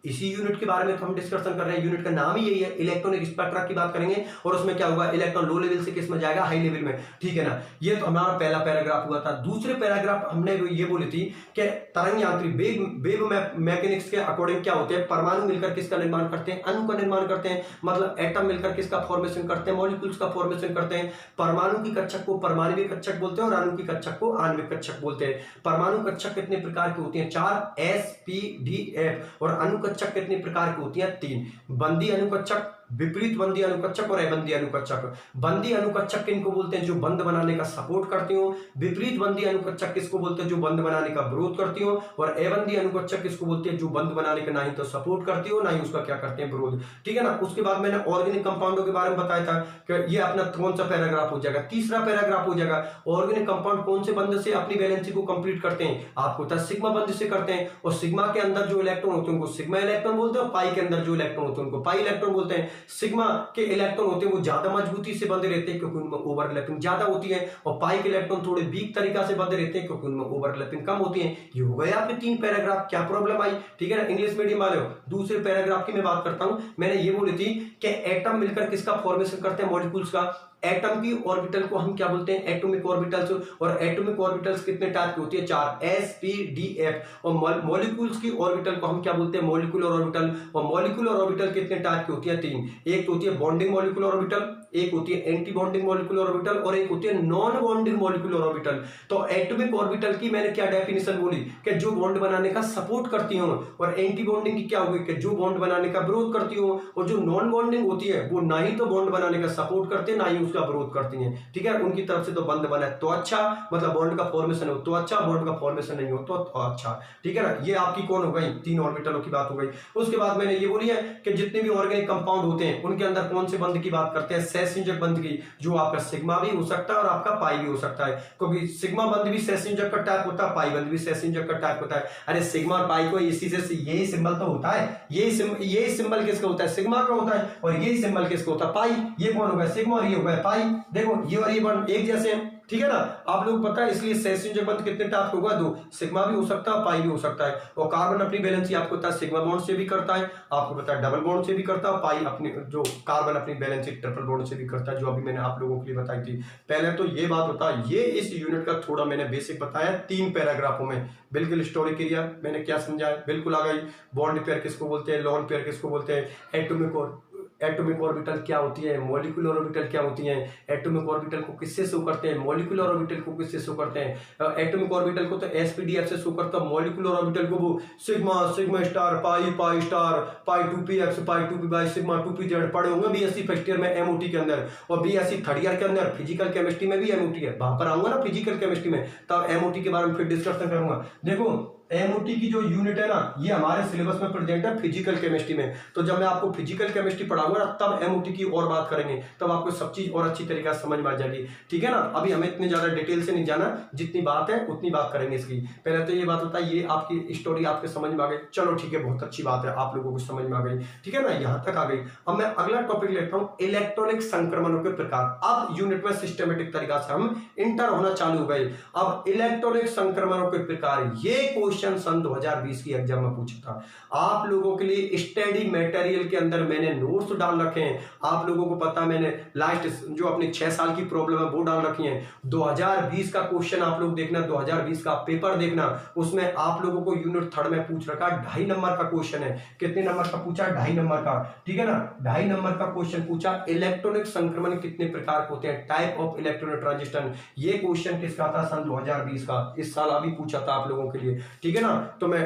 इसी यूनिट के बारे में तो हम डिस्कशन कर रहे हैं। यूनिट का नाम ही यही है, इलेक्ट्रॉनिक स्पेक्ट्रा की बात करेंगे और उसमें क्या होगा, इलेक्ट्रॉन लो लेवल से किस में जाएगा, हाई लेवल में, ठीक है ना। ये तो हमारा पहला पैराग्राफ हुआ था। दूसरे पैराग्राफ हमने ये बोली थी कि तरंग यांत्रिक वेव मैकेनिक्स के अकॉर्डिंग क्या होते हैं, परमाणु मिलकर किसका निर्माण करते हैं, अणु का निर्माण करते हैं, मतलब एटम मिलकर किसका फॉर्मेशन करते हैं, मॉलिक्यूल्स का फॉर्मेशन करते हैं। परमाणु की कक्षक को परमाणविक कक्षक बोलते हैं और अणु की कक्षक को आणविक कक्षक बोलते हैं। परमाणु कक्षक कितने प्रकार की होती हैं, 4, S, P, D, F। और अणु कक्षक कितने प्रकार की होती हैं, 3। बंदी अणुकक्षक, विपरीत बंदी अणुकक्षक और अबंदी अणुकक्षक। बंदी अणुकक्षक किनको बोलते हैं, जो बंद बनाने का सपोर्ट करती हो। विपरीत बंदी अणुकक्षक किसको बोलते हैं, जो बंद बनाने का विरोध करती हो। और अबंदी अणुकक्षक किसको बोलते हैं, जो बंद बनाने का ना ही तो सपोर्ट करती हो ना ही उसका क्या करते हैं, विरोध, ठीक है ना। उसके बाद मैंने ऑर्गेनिक कंपाउंडों के बारे में बताया था कि ये अपना कौन सा पैराग्राफ हो जाएगा, तीसरा पैराग्राफ हो जाएगा। ऑर्गेनिक कंपाउंड कौन से बंध से अपनी वैलेंसी को कंप्लीट करते हैं, आपको पता है सिग्मा बंध से करते हैं। और सिग्मा के अंदर जो इलेक्ट्रॉन होते हैं उनको सिग्मा इलेक्ट्रॉन बोलते हैं, और पाई के अंदर जो इलेक्ट्रॉन होते हैं उनको पाई इलेक्ट्रॉन बोलते हैं। सिग्मा के इलेक्ट्रॉन होते हैं वो ज्यादा मजबूती से बंधे रहते हैं क्योंकि उनमें ओवरलैपिंग ज्यादा होती है, और पाई के इलेक्ट्रॉन थोड़े वीक तरीका से बंधे रहते हैं क्योंकि उनमें ओवरलैपिंग कम होती है। ये हो गए आपके 3 पैराग्राफ। क्या प्रॉब्लम आई, ठीक है ना, इंग्लिश मीडियम वाले हो। दूसरे पैराग्राफ की मैं बात करता हूं। मैंने ये बोली थी कि एटम मिलकर किसका फॉर्मेशन करते हैं, मॉलिक्यूल्स का। एटम की ऑर्बिटल को हम क्या बोलते हैं, एटॉमिक ऑर्बिटल्स। और एटॉमिक ऑर्बिटल्स कितने टाइप की होती है, 4, S, P, D, F। और मॉलिक्यूल्स की ऑर्बिटल को हम क्या बोलते हैं, मॉलिक्यूलर ऑर्बिटल। और मॉलिक्यूलर ऑर्बिटल कितने टाइप की होती है, 3। एक तो होती है बॉन्डिंग मॉलिक्यूलर ऑर्बिटल, एक होती है एंटी बॉन्डिंग मॉलिक्यूलर ऑर्बिटल, और एक होती है नॉन बॉन्डिंग मॉलिक्यूलर ऑर्बिटल। तो एटॉमिक ऑर्बिटल की मैंने क्या डेफिनेशन बोली कि जो बॉन्ड बनाने का सपोर्ट करती हो, और एंटी बॉन्डिंग की क्या होगी कि जो बॉन्ड बनाने का विरोध करती हो। और जो नॉन बॉन्डिंग होती है वो ना ही तो बॉन्ड बनाने का सपोर्ट करते ना ही उसका विरोध करती है, ठीक है। उनकी तरफ से तो बंद बना है तो अच्छा, मतलब बॉन्ड का फॉर्मेशन हो तो अच्छा, बॉन्ड का फॉर्मेशन नहीं हो तो अच्छा, ठीक है ना। ये आपकी कौन हो गई, 3 ऑर्बिटलों की बात हो गई। उसके बाद मैंने ये बोली है कि जितने भी ऑर्गेनिक कंपाउंड होते हैं उनके अंदर कौन से बंध की बात करते हैं, सहसंयोजक बंध की, जो आपका सिग्मा भी हो सकता है और आपका पाई भी हो सकता है। क्योंकि सिग्मा बंध भी सहसंयोजक का टाइप होता है, पाई बंध भी सहसंयोजक का टाइप होता है। अरे सिग्मा और पाई को इसी से यही सिंबल तो होता है, यही सिंबल किसका होता है, सिग्मा का होता है। और यही सिंबल किसका होता है, पाई। ये कौन होगा, सिग्मा, और ये होगा पाई। देखो ये और ये बंध एक जैसे हैं, ठीक है ना। आप लोग पता है, इसलिए सहसंयोजक बंध कितने टाइप का होगा, 2। सिग्मा भी हो सकता है, पाई भी हो सकता है। और कार्बन अपनी वैलेंसी आपको पता है सिग्मा बॉन्ड से भी करता है, आपको पता है डबल बॉन्ड से भी करता है। पाई अपनी जो कार्बन अपनी वैलेंसी ट्रिपल बॉन्ड से भी करता है, जो अभी मैंने आप लोगों के लिए बताई थी। पहले तो ये बात होता है, ये इस यूनिट का थोड़ा मैंने बेसिक बताया 3 पैराग्राफों में। बिल्कुल स्टोरी क्रिया मैंने क्या समझाया, बिल्कुल आ गई। बॉन्ड पेयर किसको बोलते हैं, लोन पेयर किसको बोलते हैं, एटॉमिक ऑर्बिटल क्या होती है, मॉलिक्यूलर ऑर्बिटल क्या होती है, एटॉमिक ऑर्बिटल को किससे शो करते हैं, मॉलिक्यूलर ऑर्बिटल को किससे शो करते हैं। एटॉमिक ऑर्बिटल को तो SPDF से शो करता है, मॉलिक्यूलर ऑर्बिटल को वो सिग्मा स्टार, पाई स्टार, पाई 2px, पाई 2p, सिग्मा 2pz पढ़े होंगे BSc फर्स्ट ईयर में MOT के अंदर, और BSc थर्ड ईयर के अंदर फिजिकल केमिस्ट्री में भी MOT है। वहां पर आऊंगा ना फिजिकल केमिस्ट्री में, तब MOT के बारे में फिर डिस्कशन करूंगा। देखो MOT की जो यूनिट है ना, ये हमारे सिलेबस में प्रेजेंट है फिजिकल केमिस्ट्री में। तो जब मैं आपको फिजिकल केमिस्ट्री पढ़ाऊंगा ना, तब MOT की और बात करेंगे, तब आपको सब चीज और अच्छी तरीके से समझ में आ जाएगी, ठीक है ना। अभी हमें इतनी ज्यादा डिटेल से नहीं जाना, जितनी बात है उतनी बात करेंगे इसकी। पहले तो ये बात होता है, ये आपकी स्टोरी आपके समझ में आ गई, चलो ठीक है, बहुत अच्छी बात है, आप लोगों को समझ में आ गई, ठीक है ना, यहां तक आ गई। अब मैं अगला टॉपिक लेता हूं, इलेक्ट्रॉनिक संक्रमणों के प्रकार। अब यूनिट में सिस्टमेटिक तरीका से हम इंटर होना चालू हो गए। अब इलेक्ट्रॉनिक संक्रमणों के प्रकार, ये क्वेश्चन सन 2020 की एग्जाम में पूछा था। आप लोगों के लिए स्टडी मटेरियल के अंदर मैंने नोट्स डाल रखे हैं। आप लोगों को पता, मैंने लास्ट जो अपनी 6 साल की प्रॉब्लम है वो डाल रखी है। 2020 का क्वेश्चन आप लोग देखना, 2020 का पेपर देखना, उसमें आप लोगों को यूनिट 3 में पूछ रखा 2.5 नंबर का क्वेश्चन है। कितने नंबर का पूछा, 2.5 नंबर का, ठीक है ना। 2.5 नंबर का क्वेश्चन पूछा, इलेक्ट्रॉनिक संक्रमण कितने प्रकार के होते हैं, टाइप ऑफ इलेक्ट्रॉनिक ट्रांजिशन। ये क्वेश्चन किसका था, सन 2020 का, इस साल अभी पूछा था आप लोगों के लिए, ठीक है ना। तो मैं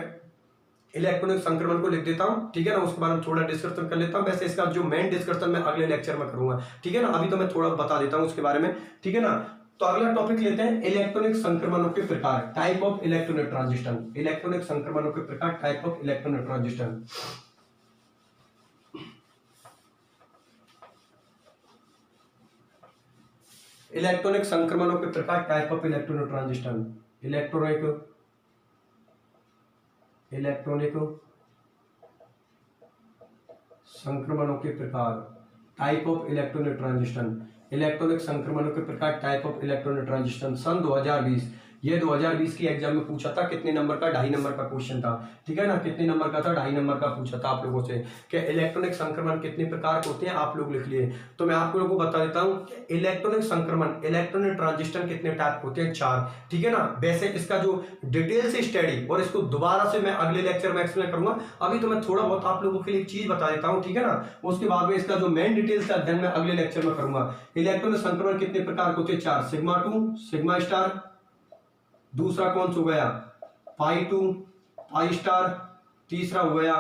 इलेक्ट्रॉनिक संक्रमण को लिख देता हूं, ठीक है ना, उसके बारे में थोड़ा डिस्कशन कर लेता हूं। वैसे इसका जो मेन डिस्कशन मैं अगले लेक्चर में करूंगा, ठीक है ना। अभी तो मैं थोड़ा बता देता हूं उसके बारे में, ठीक है ना। तो अगला टॉपिक लेते हैं, इलेक्ट्रॉनिक संक्रमणों के प्रकार, type of electronic transition. Electronic संक्रमणों के प्रकार, type of electronic transition. Electronic संक्रमणों के प्रकार, type of electronic transition. Electronic संक्रमणों के प्रकार, type of electronic transition. Electronic संक्रमणों के प्रकार, टाइप ऑफ इलेक्ट्रॉनिक ट्रांजिशन, सन 2020। ये 2020 की एग्जाम में पूछा था, कितने नंबर का, 2.5 नंबर का क्वेश्चन था, ठीक है ना, कितने नंबर का था, 2.5 नंबर का पूछा था आप लोगों से कि इलेक्ट्रॉनिक संक्रमण कितने प्रकार के होते हैं, आप लोग लिख लिए। तो मैं आप लोगों को बता देता हूं कि इलेक्ट्रॉनिक संक्रमण, इलेक्ट्रॉनिक ट्रांजिस्टर कितने टाइप होते हैं, 4, ठीक है ना। वैसे इसका जो डिटेल से स्टडी और इसको दोबारा से मैं अगले लेक्चर में एक्सप्लेन करूंगा, अभी तो मैं थोड़ा बहुत आप लोगों के लिए एक चीज बता देता हूं, ठीक है ना। उसके बाद में इसका जो मेन डिटेल्स का अध्ययन मैं अगले लेक्चर में करूंगा। इलेक्ट्रॉनिक संक्रमण कितने प्रकार के होते हैं, 4, सिग्मा 2, सिग्मा स्टार, दूसरा कौन सा हो गया, पाई 2, पाई स्टार, तीसरा हो गया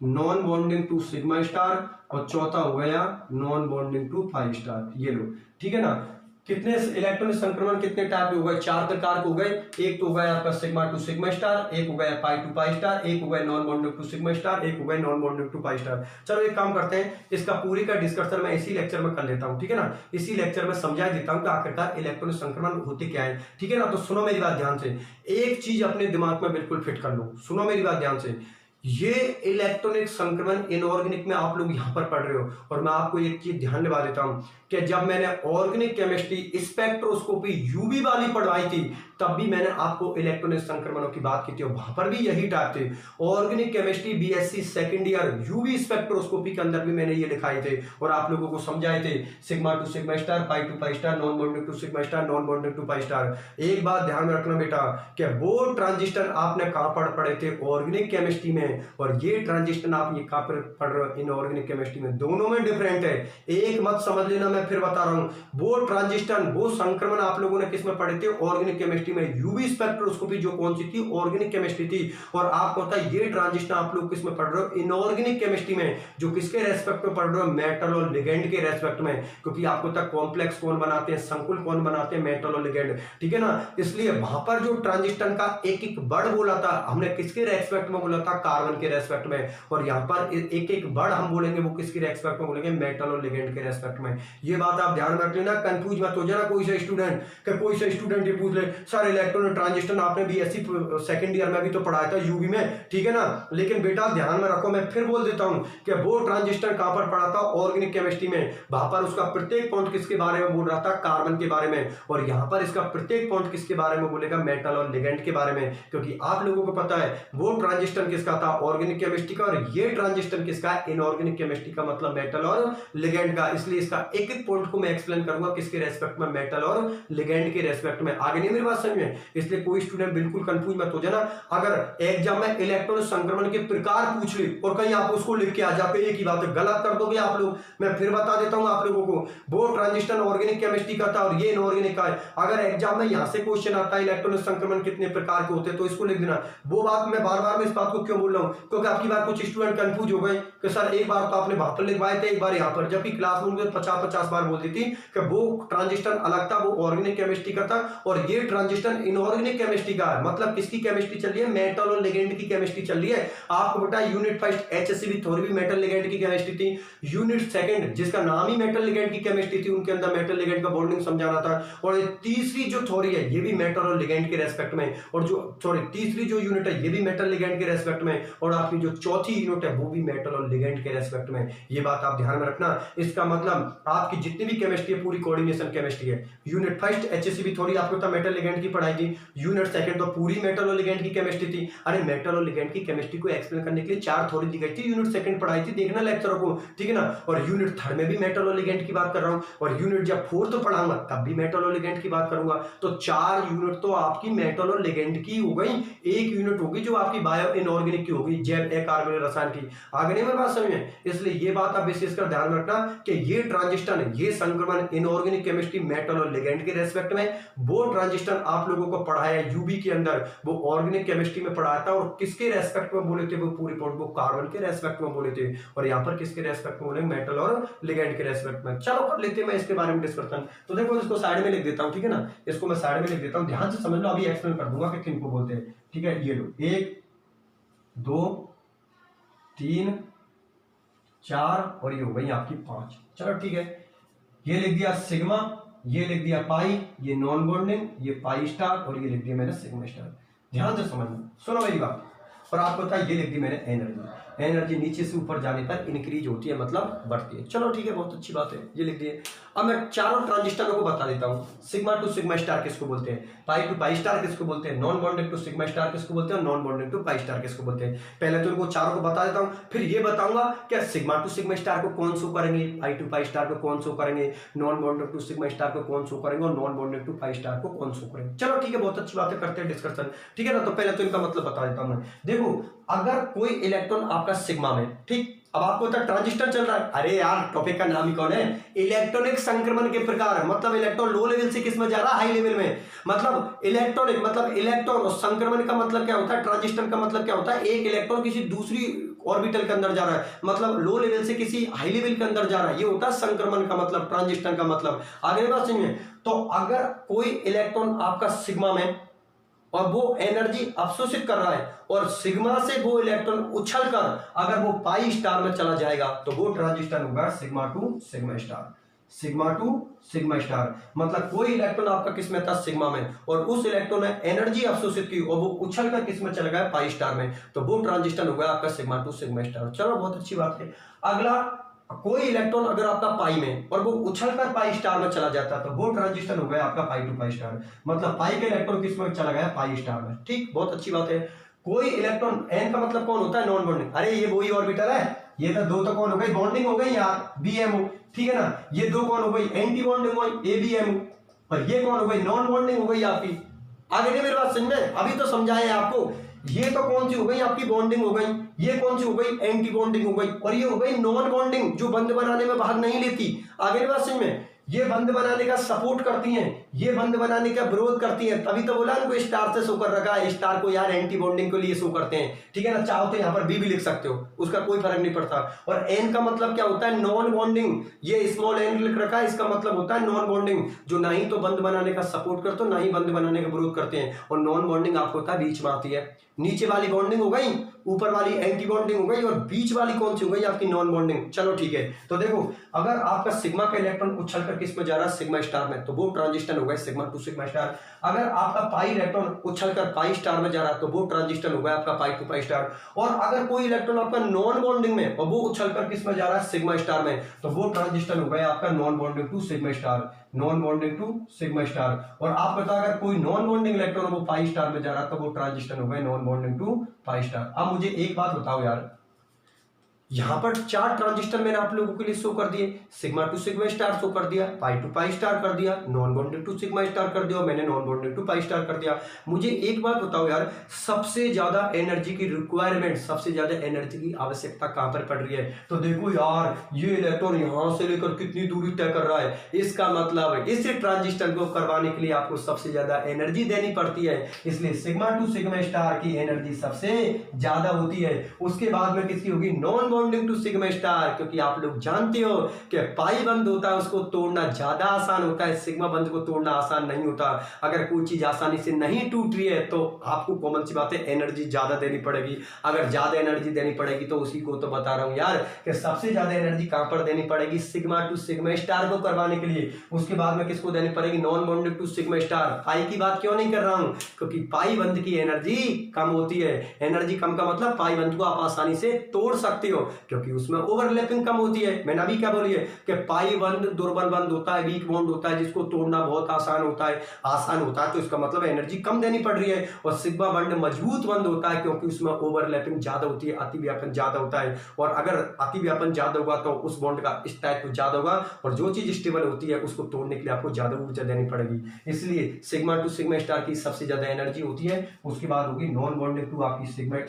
non bonding to sigma star, और चौथा हो गया non bonding to pi star. ये लो, ठीक है ना। कितने इलेक्ट्रॉनिक संक्रमण कितने टाइप के हो गए, 4 प्रकार के हो गए। एक तो हो गया आपका सिग्मा टू सिग्मा स्टार, एक हो गया पाई टू पाई स्टार, एक हो गया non bonding to sigma star, एक हो गया non bonding to pi star. चलो एक काम करते हैं, इसका पूरी का डिस्कशन मैं इसी लेक्चर में कर लेता हूं, ठीक है ना। इसी लेक्चर में समझा देता हूं कि आखिरकार इलेक्ट्रॉनिक संक्रमण होते क्या है, ठीक है ना। तो सुनो मेरी बात ध्यान से, एक चीज अपने दिमाग में बिल्कुल फिट कर लो, सुनो मेरी बात ध्यान से। ये इलेक्ट्रॉनिक संक्रमण इनऑर्गेनिक में आप लोग यहां पर पढ़ रहे हो, और मैं आपको एक चीज ध्यान दिला देता हूं कि जब मैंने ऑर्गेनिक केमिस्ट्री स्पेक्ट्रोस्कोपी यूवी वाली पढ़वाई थी, तब भी मैंने आपको इलेक्ट्रॉनिक संक्रमणों की बात की थी, और वहां पर भी यही टाइप थे। Organic chemistry BSc second year UV spectroscopy के अंदर भी मैंने ये लिखाए थे और आप लोगों को समझाए थे, sigma to sigma star, pi to pi star, non bonding to sigma star, non bonding to pi star. एक बात ध्यान में रखना बेटा कि वो ट्रांजिस्टर आपने कहां पर पढ़े थे, ऑर्गेनिक केमिस्ट्री में, और ये ट्रांजिस्टर आप ये कहां पर पढ़ रहे हो, इनऑर्गेनिक केमिस्ट्री में। दोनों में डिफरेंट है, एक मत समझ लेना, मैं फिर बता रहा हूं। वो ट्रांजिस्टर, वो संक्रमण आप लोगों ने किस में पढ़े थे, ऑर्गेनिक केमिस्ट्री में। यूवी स्पेक्ट्रोस्कोपी जो कौन सी थी, ऑर्गेनिक केमिस्ट्री थी। और आपको पता है ये ट्रांजिस्टर आप लोग किस में पढ़ रहे हो, इनऑर्गेनिक केमिस्ट्री में, जो किसके रेस्पेक्ट में पढ़ रहे हो, मेटल और लिगेंड के रेस्पेक्ट में। क्योंकि आपको तक कॉम्प्लेक्स कौन बनाते हैं, संकुल कौन बनाते हैं, मेटल और लिगेंड, ठीक है ना। इसलिए वहां पर जो ट्रांजिस्टर का एक एक बड़ बोला था, हमने किसके रेस्पेक्ट में बोला था, कार्बन के रेस्पेक्ट में। और यहां पर एक एक बड़ हम बोलेंगे वो किसके रेस्पेक्ट में बोलेंगे, मेटल और लिगेंड के रेस्पेक्ट में। ये बात आप ध्यान में रख लेना, कंफ्यूज मत हो जाना। कोई सा स्टूडेंट ये पूछ ले, सर इलेक्ट्रॉनिक ट्रांजिस्टर आपने बीएससी सेकंड ईयर में भी तो पढ़ाया था यूवी में, ठीक है ना। लेकिन बेटा ध्यान में रखो, मैं फिर बोल देता हूं कि वो ट्रांजिस्टर कहां पर पढ़ा था, ऑर्गेनिक केमिस्ट्री में। वहां पर उसका प्रत्येक पॉइंट किसके बारे में बोल रहा था, कार्बन के बारे में। और यहां पर इसका प्रत्येक पॉइंट किसके बारे में बोलेगा, मेटल और लिगेंड के बारे में। क्योंकि आप लोगों को पता है वो ट्रांजिस्टर किसका था, ऑर्गेनिक केमिस्ट्री का, और ये ट्रांजिस्टर किसका है, इनऑर्गेनिक केमिस्ट्री का, मतलब मेटल और लिगेंड का। इसलिए इसका एक एक पॉइंट को मैं एक्सप्लेन करूंगा किसके रेस्पेक्ट में, मेटल और लिगेंड के रेस्पेक्ट में। आगे नहीं मेरी बात समझ में, इसलिए कोई स्टूडेंट बिल्कुल कंफ्यूज मत हो जाना। अगर एग्जाम में इलेक्ट्रॉनिक संक्रमण के प्रकार पूछ ले और कहीं आप उसको लिख के आ जाते एक ही बात गलत कर दोगे आप लोग। मैं फिर बता देता हूं आप लोगों को, वो ट्रांजिस्टर ऑर्गेनिक केमिस्ट्री का था और ये इनऑर्गेनिक का है। अगर एग्जाम में यहां से क्वेश्चन आता है इलेक्ट्रॉनिक संक्रमण कितने प्रकार के होते हैं, तो इसको लिख देना। वो बात मैं बार बार में इस बात को क्यों बोल रहा हूं, क्योंकि आपकी बात कुछ स्टूडेंट कंफ्यूज हो गए कि सर एक बार तो आपने वहां पर लिखवाए थे, एक बार यहां पर, जबकि क्लास में 50-50 बार बोल दी थी कि वो ट्रांजिस्टर अलग था, वो ऑर्गेनिक केमिस्ट्री का था, और ये ट्रांजिस्टर इनऑर्गेनिक केमिस्ट्री का है। मतलब किसकी केमिस्ट्री चल रही है, मेटल और लिगेंड की केमिस्ट्री चल रही है। आपको बेटा यूनिट फर्स्ट एचएससीबी थ्योरी भी मेटल लिगेंड की केमिस्ट्री थी, यूनिट सेकंड जिसका नाम ही मेटल लिगेंड की केमिस्ट्री थी, उनके अंदर मेटल लिगेंड का बॉन्डिंग समझाना था। और तीसरी जो थ्योरी है ये भी मेटल और लिगेंड के रेस्पेक्ट में, और जो तीसरी जो यूनिट है ये भी मेटल लिगेंड के रेस्पेक्ट में, और आपकी जो चौथी यूनिट है वो भी मेटल और लिगेंड के रेस्पेक्ट में। ये बात आप ध्यान में रखना। इसका मतलब आपकी जितनी भी केमिस्ट्री है पूरी कोऑर्डिनेशन केमिस्ट्री है। यूनिट फर्स्ट एचएससीबी थ्योरी आपको तो मेटल लिगेंड की पढ़ाई थी, यूनिट सेकंड तो पूरी मेटल और लिगेंड की केमिस्ट्री थी। अरे मेटल और लिगेंड की केमिस्ट्री को एक्सप्लेन करने के लिए 4 थ्योरी दी गई थी, यूनिट सेकंड पढ़ाई थी, देखना लेक्चरों को, ठीक है ना। और यूनिट थर्ड में भी मेटल और लिगेंड की बात कर रहा हूं, और यूनिट जब फोर्थ पढ़ाऊंगा तब भी मेटल और लिगेंड की बात करूंगा। तो 4 यूनिट तो आपकी मेटल और लिगेंड की हो गई, एक यूनिट होगी जो आपकी बायो इनऑर्गेनिक की होगी, जैव कार्बनिक रसायन की। आगे नहीं मेरी बात समझ में, इसलिए ये बात आप विशेषकर ध्यान रखना कि ये ट्रांजिस्टर, ये संक्रमण इनऑर्गेनिक केमिस्ट्री मेटल और लिगेंड के रेस्पेक्ट में। वो ट्रांजिस्टर आप लोगों को पढ़ाया यूबी के अंदर, वो ऑर्गेनिक केमिस्ट्री में पढ़ाया था, और किसके रेस्पेक्ट में बोले थे, वो पूरी पॉइंट वो कार्बन के रेस्पेक्ट में बोले थे, और यहाँ पर किसके रेस्पेक्ट में बोले, मेटल और लिगेंड के रेस्पेक्ट में। चलो कर लेते हैं मैं इसके बारे में डिस्कशन। तो देखो इसको साइड में लिख देता हूं, ठीक है ना, इसको मैं साइड में लिख देता हूं, ध्यान से समझ लो, अभी एक्सप्लेन कर दूंगा कि किनको बोलते हैं, ठीक है। ये लो 1 2 3 4 और ये हो गई आपकी 5। चलो ठीक है, ये लिख दिया सिग्मा, ये लिख दिया पाई, ये नॉन बॉन्डिंग, ये पाई स्टार, और ये लिख दिया मैंने सिग्मा स्टार। ध्यान से समझना, सुनो मेरी बात। और आपको पता है ये लिख दी मैंने एनर्जी। एनर्जी नीचे से ऊपर जाने पर इंक्रीज होती है, मतलब बढ़ती है। चलो ठीक है, बहुत अच्छी बात है, ये लिख दिए। अब मैं चारों ट्रांजिस्टरों को बता देता हूँ। सिग्मा टू सिग्मा स्टार किसको बोलते हैं, पाई टू पाई स्टार किसको बोलते हैं, non bonded to sigma star किसको बोलते हैं, और non bonded to pi star किसको बोलते हैं। पहले तो इनको चारों को बता देता हूँ, फिर ये बताऊंगा क्या सिग्मा टू सिग्मा स्टार को कौन शो करेंगे, पाई टू पाई स्टार को कौन शो करेंगे, non bonded to sigma star को कौन शो करेंगे, और non bonded to pi star को कौन शो करेंगे। चलो ठीक है, बहुत अच्छी बात है, करते हैं डिस्कशन, ठीक है ना। तो पहले तो इनका मतलब बता देता हूं मैं। देखो, अगर कोई इलेक्ट्रॉन आपका सिग्मा में, ठीक, अब आपको पता ट्रांजिस्टर चल रहा है, अरे यार टॉपिक का नाम ही कौन है, इलेक्ट्रॉनिक संक्रमण के प्रकार, मतलब इलेक्ट्रॉन लो लेवल से किस में जा रहा है, हाई लेवल में। मतलब इलेक्ट्रॉनिक मतलब इलेक्ट्रॉन, और संक्रमण का मतलब क्या होता है, ट्रांजिस्टर का मतलब क्या होता है, एक इलेक्ट्रॉन किसी दूसरी ऑर्बिटल के अंदर जा रहा है, मतलब लो लेवल से किसी हाई लेवल के अंदर जा रहा है, ये होता है संक्रमण का मतलब, ट्रांजिस्टर का मतलब। आगे बात समझिए। तो अगर कोई इलेक्ट्रॉन आपका सिग्मा में और वो एनर्जी अवशोषित कर रहा है, और सिग्मा से वो इलेक्ट्रॉन उछलकर अगर वो पाई स्टार में चला जाएगा, तो वो ट्रांजिस्टर होगा sigma to sigma star. Sigma to sigma star मतलब कोई इलेक्ट्रॉन आपका किस में था, सिग्मा में, और उस इलेक्ट्रॉन ने एनर्जी अवशोषित की और वो उछलकर किस में चला गया, पाई स्टार में, तो वो ट्रांजिस्टर होगा आपका सिग्मा टू सिग्मा स्टार। चलो बहुत अच्छी बात है। अगला, कोई इलेक्ट्रॉन अगर आपका पाई में और वो उछलकर पाई स्टार में चला जाता है, तो वो ट्रांजिस्टर हो गया आपका पाई टू पाई स्टार, मतलब पाई का इलेक्ट्रॉन किस में चला गया, पाई स्टार में। ठीक, बहुत अच्छी बात है। कोई इलेक्ट्रॉन, एन का मतलब कौन होता है, नॉन बॉन्डिंग। अरे ये वही ऑर्बिटल है, ये तो दो तो कौन हो गई, बॉन्डिंग हो गई यार, बीएमओ, ठीक है ना। ये दो कौन हो गई, एंटी बॉन्डिंग हो गई, एबीएमओ, और ये कौन हो गई, नॉन बॉन्डिंग हो गई आपकी। आगे नहीं मेरी बात समझ में, अभी तो समझाए आपको। ये तो कौन सी हो गई आपकी, बॉन्डिंग हो गई, ये कौन सी हो गई, एंटी बॉन्डिंग हो गई, और ये हो गई नॉन बॉन्डिंग, जो बंद बनाने में भाग नहीं लेती। आगे बात समझ में, ये बंद बनाने का सपोर्ट करती हैं, ये बंद बनाने का विरोध करती हैं, तभी तो बोला इनको स्टार से शो कर रखा है। स्टार को यार एंटी बॉन्डिंग के लिए शो करते हैं, ठीक है ना। चाहो तो यहाँ पर बी भी लिख सकते हो, उसका कोई फर्क नहीं पड़ता। और एन का मतलब क्या होता है, नॉन बॉन्डिंग, ये स्मॉल एन लिख रखा है, इसका मतलब होता है नॉन बॉन्डिंग, जो ना ही तो बंद बनाने का सपोर्ट करते हो, ना ही बंद बनाने का विरोध करते हैं। और नॉन बॉन्डिंग आपको होता है बीच में आती है। नीचे वाली बॉन्डिंग हो गई, ऊपर वाली एंटी बॉन्डिंग हो गई, और बीच वाली कौन सी हो गई, आपकी नॉन बॉन्डिंग। चलो ठीक है। तो देखो, अगर आपका सिग्मा का इलेक्ट्रॉन उछलकर किस में जा रहा है, सिग्मा स्टार में, तो वो ट्रांजिस्टर हो गया सिग्मा टू सिग्मा स्टार। अगर आपका पाई इलेक्ट्रॉन उछलकर पाई स्टार में जा रहा है, तो वो ट्रांजिस्टर हो गया आपका पाई टू पाई स्टार। और अगर कोई इलेक्ट्रॉन आपका नॉन बॉन्डिंग में और वो उछलकर किस में जा रहा है, सिग्मा स्टार में, तो वो ट्रांजिस्टर हो गया आपका non bonding to sigma star, non bonding to sigma star. और आप बता, अगर कोई नॉन बॉन्डिंग इलेक्ट्रॉन वो पाई स्टार में जा रहा है, तो वो ट्रांजिस्टर हो गया non bonding to pi star. अब मुझे एक बात बताओ यार, यहां पर 4 ट्रांजिस्टर मैंने आप लोगों के लिए शो कर दिए, sigma to sigma star show कर दिया, पाई टू पाई स्टार कर दिया, non bonded to sigma star कर दिया, मैंने non bonded to pi star कर दिया। मुझे एक बात बताओ यार, सबसे ज्यादा एनर्जी की रिक्वायरमेंट, सबसे ज्यादा एनर्जी की आवश्यकता कहां पर पड़ रही है? तो देखो यार, ये इलेक्ट्रॉन यहां से लेकर कितनी दूरी तय कर रहा है, इसका मतलब इस ट्रांजिस्टर को करवाने के लिए आपको सबसे ज्यादा एनर्जी देनी पड़ती है, इसलिए सिग्मा टू सिग्मा स्टार की एनर्जी सबसे ज्यादा होती है। उसके बाद में किसकी होगी, non bonding to sigma star, क्योंकि आप लोग जानते हो कि पाई बंद होता है उसको तोड़ना ज्यादा आसान होता है, सिग्मा बंद को तोड़ना आसान नहीं होता। अगर कोई चीज आसानी से नहीं टूट रही है, तो आपको कॉमन सी बात है, एनर्जी ज्यादा देनी पड़ेगी। अगर ज्यादा एनर्जी देनी पड़ेगी, तो उसी को तो बता रहा हूं यार, कि सबसे ज्यादा एनर्जी कहां पर देनी पड़ेगी, सिग्मा टू सिग्मा स्टार को करवाने के लिए। उसके बाद में किसको देनी पड़ेगी, non bonded to sigma star. Pi की बात क्यों नहीं कर रहा हूं, क्योंकि पाई बंद की एनर्जी कम होती है। एनर्जी कम का मतलब पाई बंद को आप आसानी से तोड़ सकते हो, क्योंकि उसमें ओवरलैपिंग कम होती है। मैंने अभी क्या बोली है कि पाई बंद दुर्बल बंद होता है, वीक बॉन्ड होता है, जिसको तोड़ना बहुत आसान होता है, तो इसका मतलब एनर्जी कम देनी पड़ रही है। और सिग्मा बंद मजबूत बंद होता है, क्योंकि उसमें ओवरलैपिंग ज्यादा होती है, अतिव्यापन ज्यादा होता है। और अगर अतिव्यापन ज्यादा होगा, तो उस बॉन्ड का स्थायित्व ज्यादा होगा, और जो चीज स्टेबल होती है उसको तोड़ने के लिए आपको ज्यादा ऊर्जा देनी पड़ेगी। इसलिए सिग्मा टू सिग्मा स्टार की सबसे ज्यादा एनर्जी होती है। उसके बाद होगी नॉन बॉन्डेड टू आपकी सिग्मा,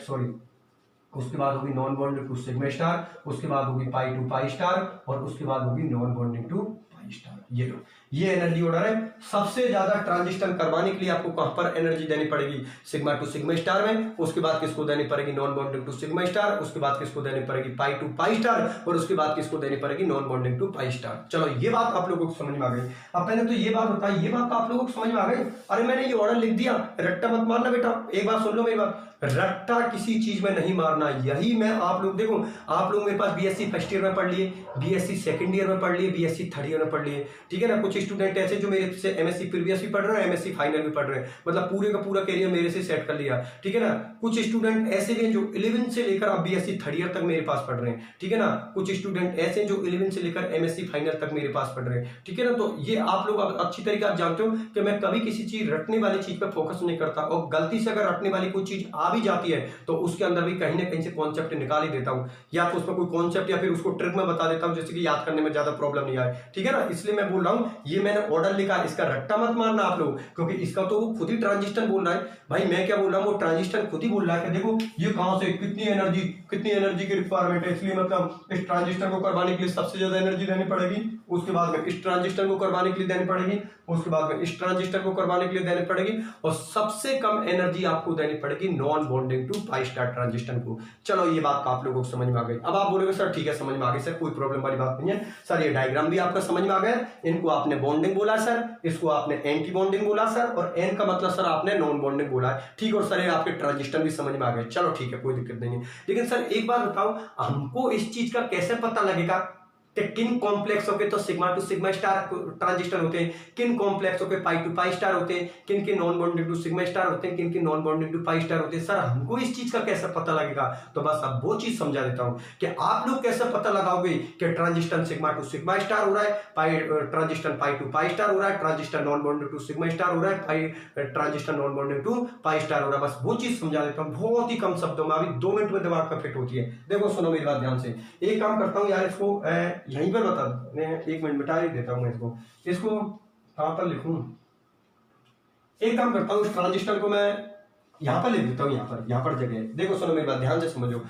उसके बाद होगी non bonded to sigma star, उसके बाद होगी पाई टू पाई स्टार, और उसके बाद होगी non bonded to pi star. ये लो, ये एनर्जी ऑर्डर है। सबसे ज्यादा ट्रांजिस्टर करवाने के लिए आपको कहां पर एनर्जी देनी पड़ेगी, सिग्मा टू सिग्मा स्टार में। उसके बाद किसको देनी पड़ेगी, non bonded to sigma star. उसके बाद किसको देनी पड़ेगी, पाई टू पाई स्टार। और उसके बाद किसको देनी पड़ेगी, non bonded to pi star. चलो, ये बात आप लोगों को समझ में आ गई। अब पहले तो ये बात बताई, ये बात आप लोगों को समझ में आ गई। अरे मैंने ये ऑर्डर लिख दिया, रट्टा मत मारना बेटा, एक बात सुन लो मेरी बात, रट्टा किसी चीज में नहीं मारना। यही मैं आप लोग, देखो आप लोग मेरे पास बीएससी फर्स्ट ईयर में पढ़ लिए, बीएससी सेकंड ईयर में पढ़ लिए, बीएससी थर्ड ईयर में पढ़ लिए, ठीक है ना। कुछ स्टूडेंट ऐसे जो मेरे से एमएससी प्रीवियस भी पढ़ रहे हैं, एमएससी फाइनल भी पढ़ रहे हैं, मतलब पूरे का पूरा करियर मेरे से सेट कर लिया, ठीक है ना। कुछ स्टूडेंट ऐसे भी हैं जो 11 से लेकर अब बीएससी थर्ड ईयर तक मेरे पास पढ़ रहे हैं, ठीक है ना। कुछ स्टूडेंट ऐसे हैं जो 11 से लेकर एमएससी फाइनल तक मेरे पास पढ़ रहे हैं, ठीक है ना। तो ये आप लोग अब अच्छी तरीके से जानते हो कि मैं कभी किसी चीज रटने वाली चीज पर फोकस नहीं करता, और गलती से अगर रटने वाली कोई चीज आ भी जाती है तो उसके अंदर भी कहीं ना कहीं से कॉन्सेप्ट निकाल ही देता हूं, या तो उसमें कोई कॉन्सेप्ट या फिर उसको ट्रिक में बता देता हूं, जैसे कि याद करने में ज्यादा प्रॉब्लम नहीं आए, ठीक है ना। इसलिए मैं बोल रहा हूं ये मैंने ऑर्डर लिखा, इसका रट्टा मत मारना आप लोग, क्योंकि इसका तो वो खुद ही ट्रांजिस्टर बोल रहा है भाई, मैं क्या बोल रहा हूं, वो ट्रांजिस्टर खुद ही बोल रहा है कि देखो ये कहां से कितनी एनर्जी की रिक्वायरमेंट है, इसलिए मतलब इस ट्रांजिस्टर को करवाने के लिए सबसे ज्यादा एनर्जी देनी पड़ेगी, उसके बाद में इस ट्रांजिस्टर को करवाने के लिए देनी पड़ेगी, उसके बाद में इस ट्रांजिस्टर को करवाने के लिए देनी पड़ेगी, और सबसे कम एनर्जी आपको देनी पड़ेगी non bonding to pi star transistor को। चलो ये बात आप लोगों को समझ में आ गई। अब आप बोलोगे सर ठीक है समझ में आ गई सर, कोई प्रॉब्लम वाली बात नहीं है सर, ये डायग्राम भी आपका समझ में आ गया, इनको आपने बॉन्डिंग बोला सर, इसको आपने एंटी बॉन्डिंग बोला सर, और एन का मतलब सर आपने नॉन बॉन्डिंग बोला है, ठीक। और सर ये आपके ट्रांजिस्टर भी समझ में आ गए, चलो ठीक है कोई दिक्कत नहीं है। लेकिन सर एक बात बताओ, हमको इस चीज का कैसे पता लगेगा कि किन कॉम्प्लेक्सों के तो sigma to sigma star transistor होते हैं, किन कॉम्प्लेक्सों के पाई टू पाई स्टार होते हैं, किन के non bonding to sigma star होते हैं, किन के non bonding to pi star होते हैं, सर हमको इस चीज का कैसे पता लगेगा। तो बस अब वो चीज समझा देता हूं कि आप लोग कैसे पता लगाओगे कि transistor sigma to sigma star हो रहा है, transistor pi to pi star हो रहा है, transistor non bonding to sigma star हो रहा है, transistor non bonding to pi star हो रहा है, बस वो चीज समझा देता हूं बहुत ही कम शब्दों में, अभी 2 मिनट में दिमाग का फिट होती है। देखो सुनो मेरी बात ध्यान से, एक काम करता हूं यार, इसको यहीं पर बता दो, मैं 1 मिनट मिटा ही देता हूं इसको कहां पर लिखूं, एक काम करता हूं, इस ट्रांजिस्टर को मैं यहां पर लिख देता हूं, यहां पर जगह है। देखो सुनो मेरी बात ध्यान से समझो,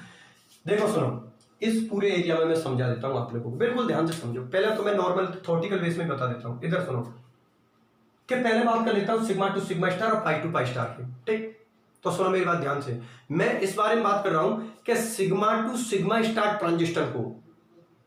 देखो सुनो, इस पूरे एरिया में मैं समझा देता हूं आप लोगों को, बिल्कुल ध्यान से समझो। पहले तो मैं नॉर्मल थ्योरेटिकल बेस में बता देता हूं, इधर सुनो कि पहले बात कर लेता हूं सिग्मा टू सिग्मा स्टार और पाई टू पाई स्टार की, ठीक। तो सुनो मेरी बात ध्यान से, मैं इस बारे में बात कर रहा हूं कि sigma to sigma star transistor को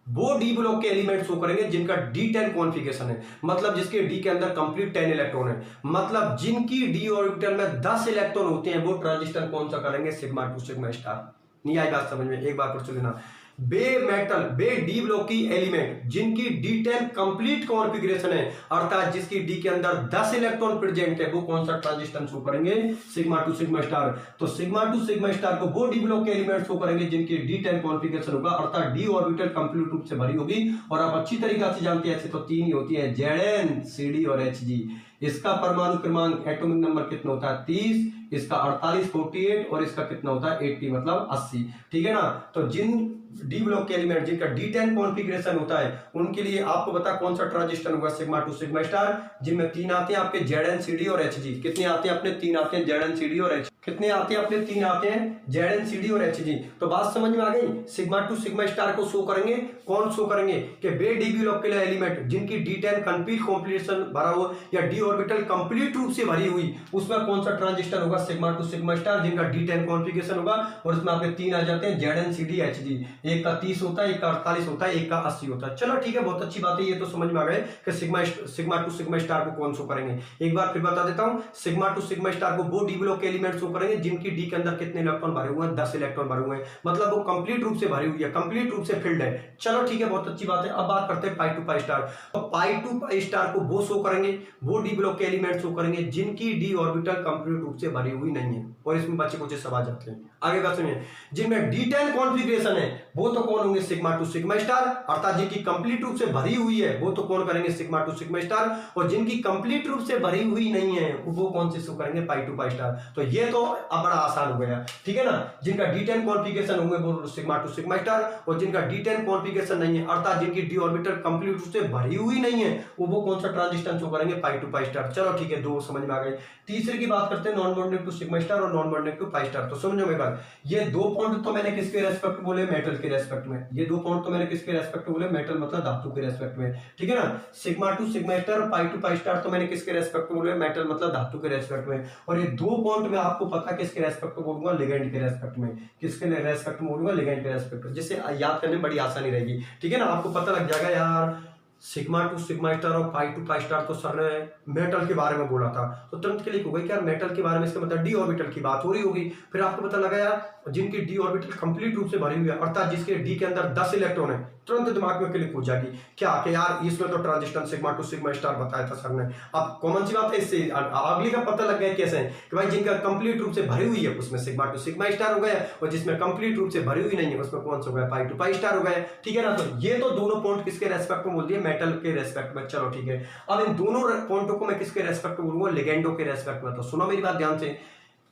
वो डी ब्लॉक के एलिमेंट शो करेंगे जिनका D10 कॉन्फ़िगरेशन है, मतलब जिसके डी के अंदर कंप्लीट 10 इलेक्ट्रॉन है, मतलब जिनकी डी ऑर्बिटल में 10 इलेक्ट्रॉन होते हैं, वो ट्रांजिस्टर कौन सा करेंगे, सिग्मा टू सिग्मा स्टार। नहीं आई बात समझ में, एक बार फिर से लेना, बे डी ब्लॉक की एलिमेंट जिनकी D10 कंप्लीट कॉन्फ़िगरेशन है, अर्थात जिसकी डी के अंदर 10 इलेक्ट्रॉन प्रेजेंट है, वो कौन सा ट्रांजिस्टर शो करेंगे, सिग्मा टू सिग्मा स्टार। तो सिग्मा टू सिग्मा स्टार को वो डी ब्लॉक के एलिमेंट शो करेंगे जिनकी D10 कॉन्फ़िगरेशन होगा, अर्थात डी ऑर्बिटल कंप्लीट रूप से भरी होगी। और आप अच्छी तरीके से जानते हैं ऐसे तो 3 ही होती है, Zn, Cd और Hg। इसका परमाणु क्रमांक एटॉमिक नंबर कितना होता है, 30, इसका 48 48 और इसका कितना होता है 80, मतलब 80, ठीक है ना। तो जिन डी ब्लॉक के एलिमेंट जिनका D10 कॉन्फ़िगरेशन होता है उनके लिए आपको पता कौन सा ट्रांजिस्टर होगा, सिग्मा टू सिग्मा स्टार, जिनमें 3 आते हैं आपके Zn, Cd और Hg। कितने आते हैं अपने 3 आते हैं Zn, Cd और Hg। कितने आते हैं अपने 3 आते हैं Zn, Cd और Hg। तो बात समझ में आ गई, सिग्मा टू सिग्मा स्टार को शो करेंगे, कौन शो करेंगे कि बे डी ब्लॉक के एलिमेंट जिनकी D10 कंप्लीट कॉम्प्लीशन भरा हो या डी ऑर्बिटल कंप्लीट रूप से भरी हुई, उसमें कौन सा ट्रांजिस्टर होगा, सिग्मा टू सिग्मा स्टार, जिनका D10 कॉन्फ़िगरेशन होगा। और इसमें आपके 3 आ जाते हैं Zn, Cd, Hg। एक का 30 होता है, एक का 48 होता है, एक का 80 होता है। चलो ठीक है, बहुत अच्छी बात है, ये तो समझ में आ गए कि सिग्मा टू सिग्मा स्टार को कौन शो करेंगे। एक बार फिर बता देता हूं, सिग्मा टू सिग्मा स्टार को वो डी ब्लॉक के एलिमेंट शो करेंगे जिनकी डी के अंदर कितने इलेक्ट्रॉन भरे हुए हैं, 10 इलेक्ट्रॉन भरे हुए हैं, मतलब वो कंप्लीट रूप से भरी हुई है, कंप्लीट रूप से फिल्ड है। चलो ठीक है, बहुत अच्छी बात है। अब बात करते हैं पाई टू पाई स्टार। तो पाई टू पाई स्टार को वो शो करेंगे, वो डी ब्लॉक के एलिमेंट शो करेंगे जिनकी डी ऑर्बिटल कंप्लीट रूप से भरी हुई नहीं है। और इसमें बच्चे कुछ सब आ जाते हैं, आगे बात सुनिए, जिनमें D10 कॉन्फ़िगरेशन है वो तो कौन होंगे, सिग्मा टू सिग्मा स्टार, अर्थात जिनकी कंप्लीट रूप से भरी हुई है वो तो कौन करेंगे, सिग्मा टू सिग्मा स्टार। और जिनकी कंप्लीट रूप से भरी हुई नहीं है वो कौन से शो करेंगे, पाई टू पाई स्टार। तो ये तो बड़ा आसान हो गया, ठीक है ना। जिनका D10 कॉन्फ़िगरेशन होंगे वो सिग्मा टू सिग्मा स्टार, और जिनका D10 कॉन्फ़िगरेशन नहीं है, अर्थात जिनकी डी ऑर्बिटल कंप्लीट रूप से भरी हुई नहीं है, वो कौन सा ट्रांजिस्टर शो करेंगे, पाई टू पाई स्टार। चलो ठीक है, 2 समझ में आ गए। तीसरे की बात करते हैं, non bonding to sigma star और non bonding to pi star. तो समझो मेरी बात, ये 2 पॉइंट तो मैंने किसके रेस्पेक्ट बोले, मेटल के रेस्पेक्ट में। ये 2 पॉइंट तो मैंने किसके रेस्पेक्ट बोले, मेटल मतलब धातु के रेस्पेक्ट में, ठीक है ना। सिग्मा टू सिग्मा स्टार और पाई टू पाई स्टार तो मैंने किसके रेस्पेक्ट बोले, मेटल मतलब धातु के रेस्पेक्ट में। और ये 2 पॉइंट में आपको पता किसके रेस्पेक्ट बोलूंगा, लिगेंड के रेस्पेक्ट में। किसके रेस्पेक्ट में बोलूंगा, लिगेंड के रेस्पेक्ट में, जिससे याद करने में बड़ी आसानी रहेगी, ठीक है ना। आपको पता लग जाएगा यार सिग्मा टू सिग्मा स्टार और पाई टू पाई स्टार तो सर ने मेटल के बारे में बोला था, तो तुरंत क्लिक हो गई कि यार मेटल के बारे में, इसका मतलब डी ऑर्बिटल की बात हो रही होगी। फिर आपको पता लगा यार जिनकी डी ऑर्बिटल कंप्लीट रूप से भरी हुई है, अर्थात जिसके डी के अंदर 10 इलेक्ट्रॉन है, तुरंत दिमाग में क्लिक हो जाएगी क्या कि यार इसमें तो transition sigma to sigma star बताया था सर ने। अब कॉमन सी बात है, इससे अगली का पता लग गया कैसे है कि भाई जिनका कंप्लीट रूप से भरी हुई है उसमें सिग्मा टू सिग्मा स्टार हो गया, और जिसमें कंप्लीट रूप से भरी हुई नहीं है उसमें कौन सा हो गया, पाई टू पाई स्टार हो गया। ठीक है ना, तो ये तो दोनों पॉइंट किसके रेस्पेक्ट में बोल दिए, मेटल के रेस्पेक्ट में। चलो ठीक है, अब इन दोनों पॉइंटों को मैं किसके रेस्पेक्ट में बोलूंगा, लिगेंडो के रेस्पेक्ट में। तो सुनो मेरी बात ध्यान से,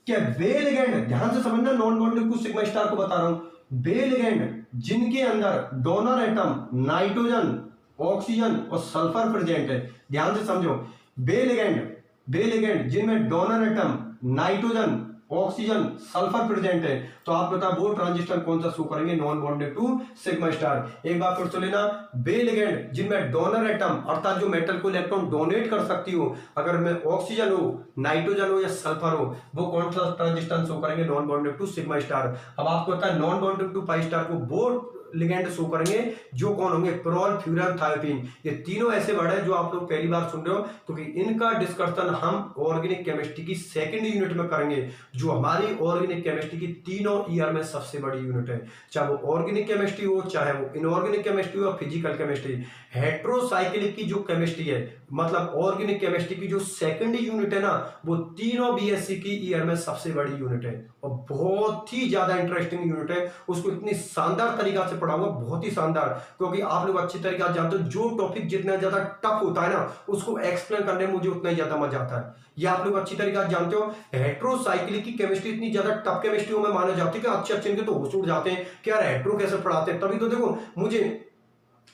क्या वे लिगेंड, ध्यान से समझना, non bonded to sigma star को बता रहा हूं, वे लिगेंड जिनके अंदर डोनर एटम नाइट्रोजन, ऑक्सीजन और सल्फर प्रेजेंट है, ध्यान से समझो, वे लिगेंड जिनमें donor atom nitrogen, oxygen, sulphur present है, तो आप बताओ वो ट्रांजिस्टर कौन सा शो करेंगे, non bonded to sigma star. एक बार फिर से लेना, वे लिगेंड जिनमें डोनर एटम अर्थात जो मेटल को इलेक्ट्रॉन डोनेट कर सकती हो, अगर में ऑक्सीजन हो, नाइट्रोजन हो या सल्फर हो, वो कौन सा ट्रांजिस्टर शो करेंगे, non bonded to sigma star. अब आपको पता है non bonded to pi star को वो लिगेंड शो करेंगे जो कौन होंगे, प्रोल, फ्यूरन, थायोपीन। ये तीनों ऐसे वर्ड है जो आप लोग पहली बार सुन रहे हो, क्योंकि इनका डिस्कशन हम ऑर्गेनिक केमिस्ट्री की सेकंड यूनिट में करेंगे, जो हमारी ऑर्गेनिक केमिस्ट्री की तीनों ईयर में सबसे बड़ी यूनिट है। चाहे वो ऑर्गेनिक केमिस्ट्री हो, चाहे वो इनऑर्गेनिक केमिस्ट्री हो, फिजिकल केमिस्ट्री, हेट्रोसाइक्लिक की जो केमिस्ट्री है, मतलब ऑर्गेनिक केमिस्ट्री की जो सेकंड यूनिट है ना, वो तीनों बीएससी की ईयर में सबसे बड़ी यूनिट है और बहुत ही ज्यादा इंटरेस्टिंग यूनिट है। उसको इतनी शानदार तरीका से पढ़ाऊंगा, बहुत ही शानदार, क्योंकि आप लोग अच्छी तरीके से जानते हो जो टॉपिक जितना ज्यादा टफ होता है ना, उसको एक्सप्लेन करने में मुझे उतना ही ज्यादा मजा आता है। ये आप लोग अच्छी तरीके से जानते हो। हेट्रोसाइक्लिक की केमिस्ट्री इतनी ज्यादा टफ केमिस्ट्री में माना जाती है कि अच्छे इनके तो होश उड़ जाते हैं कि यार हेट्रो कैसे पढ़ाते हैं। तभी तो देखो मुझे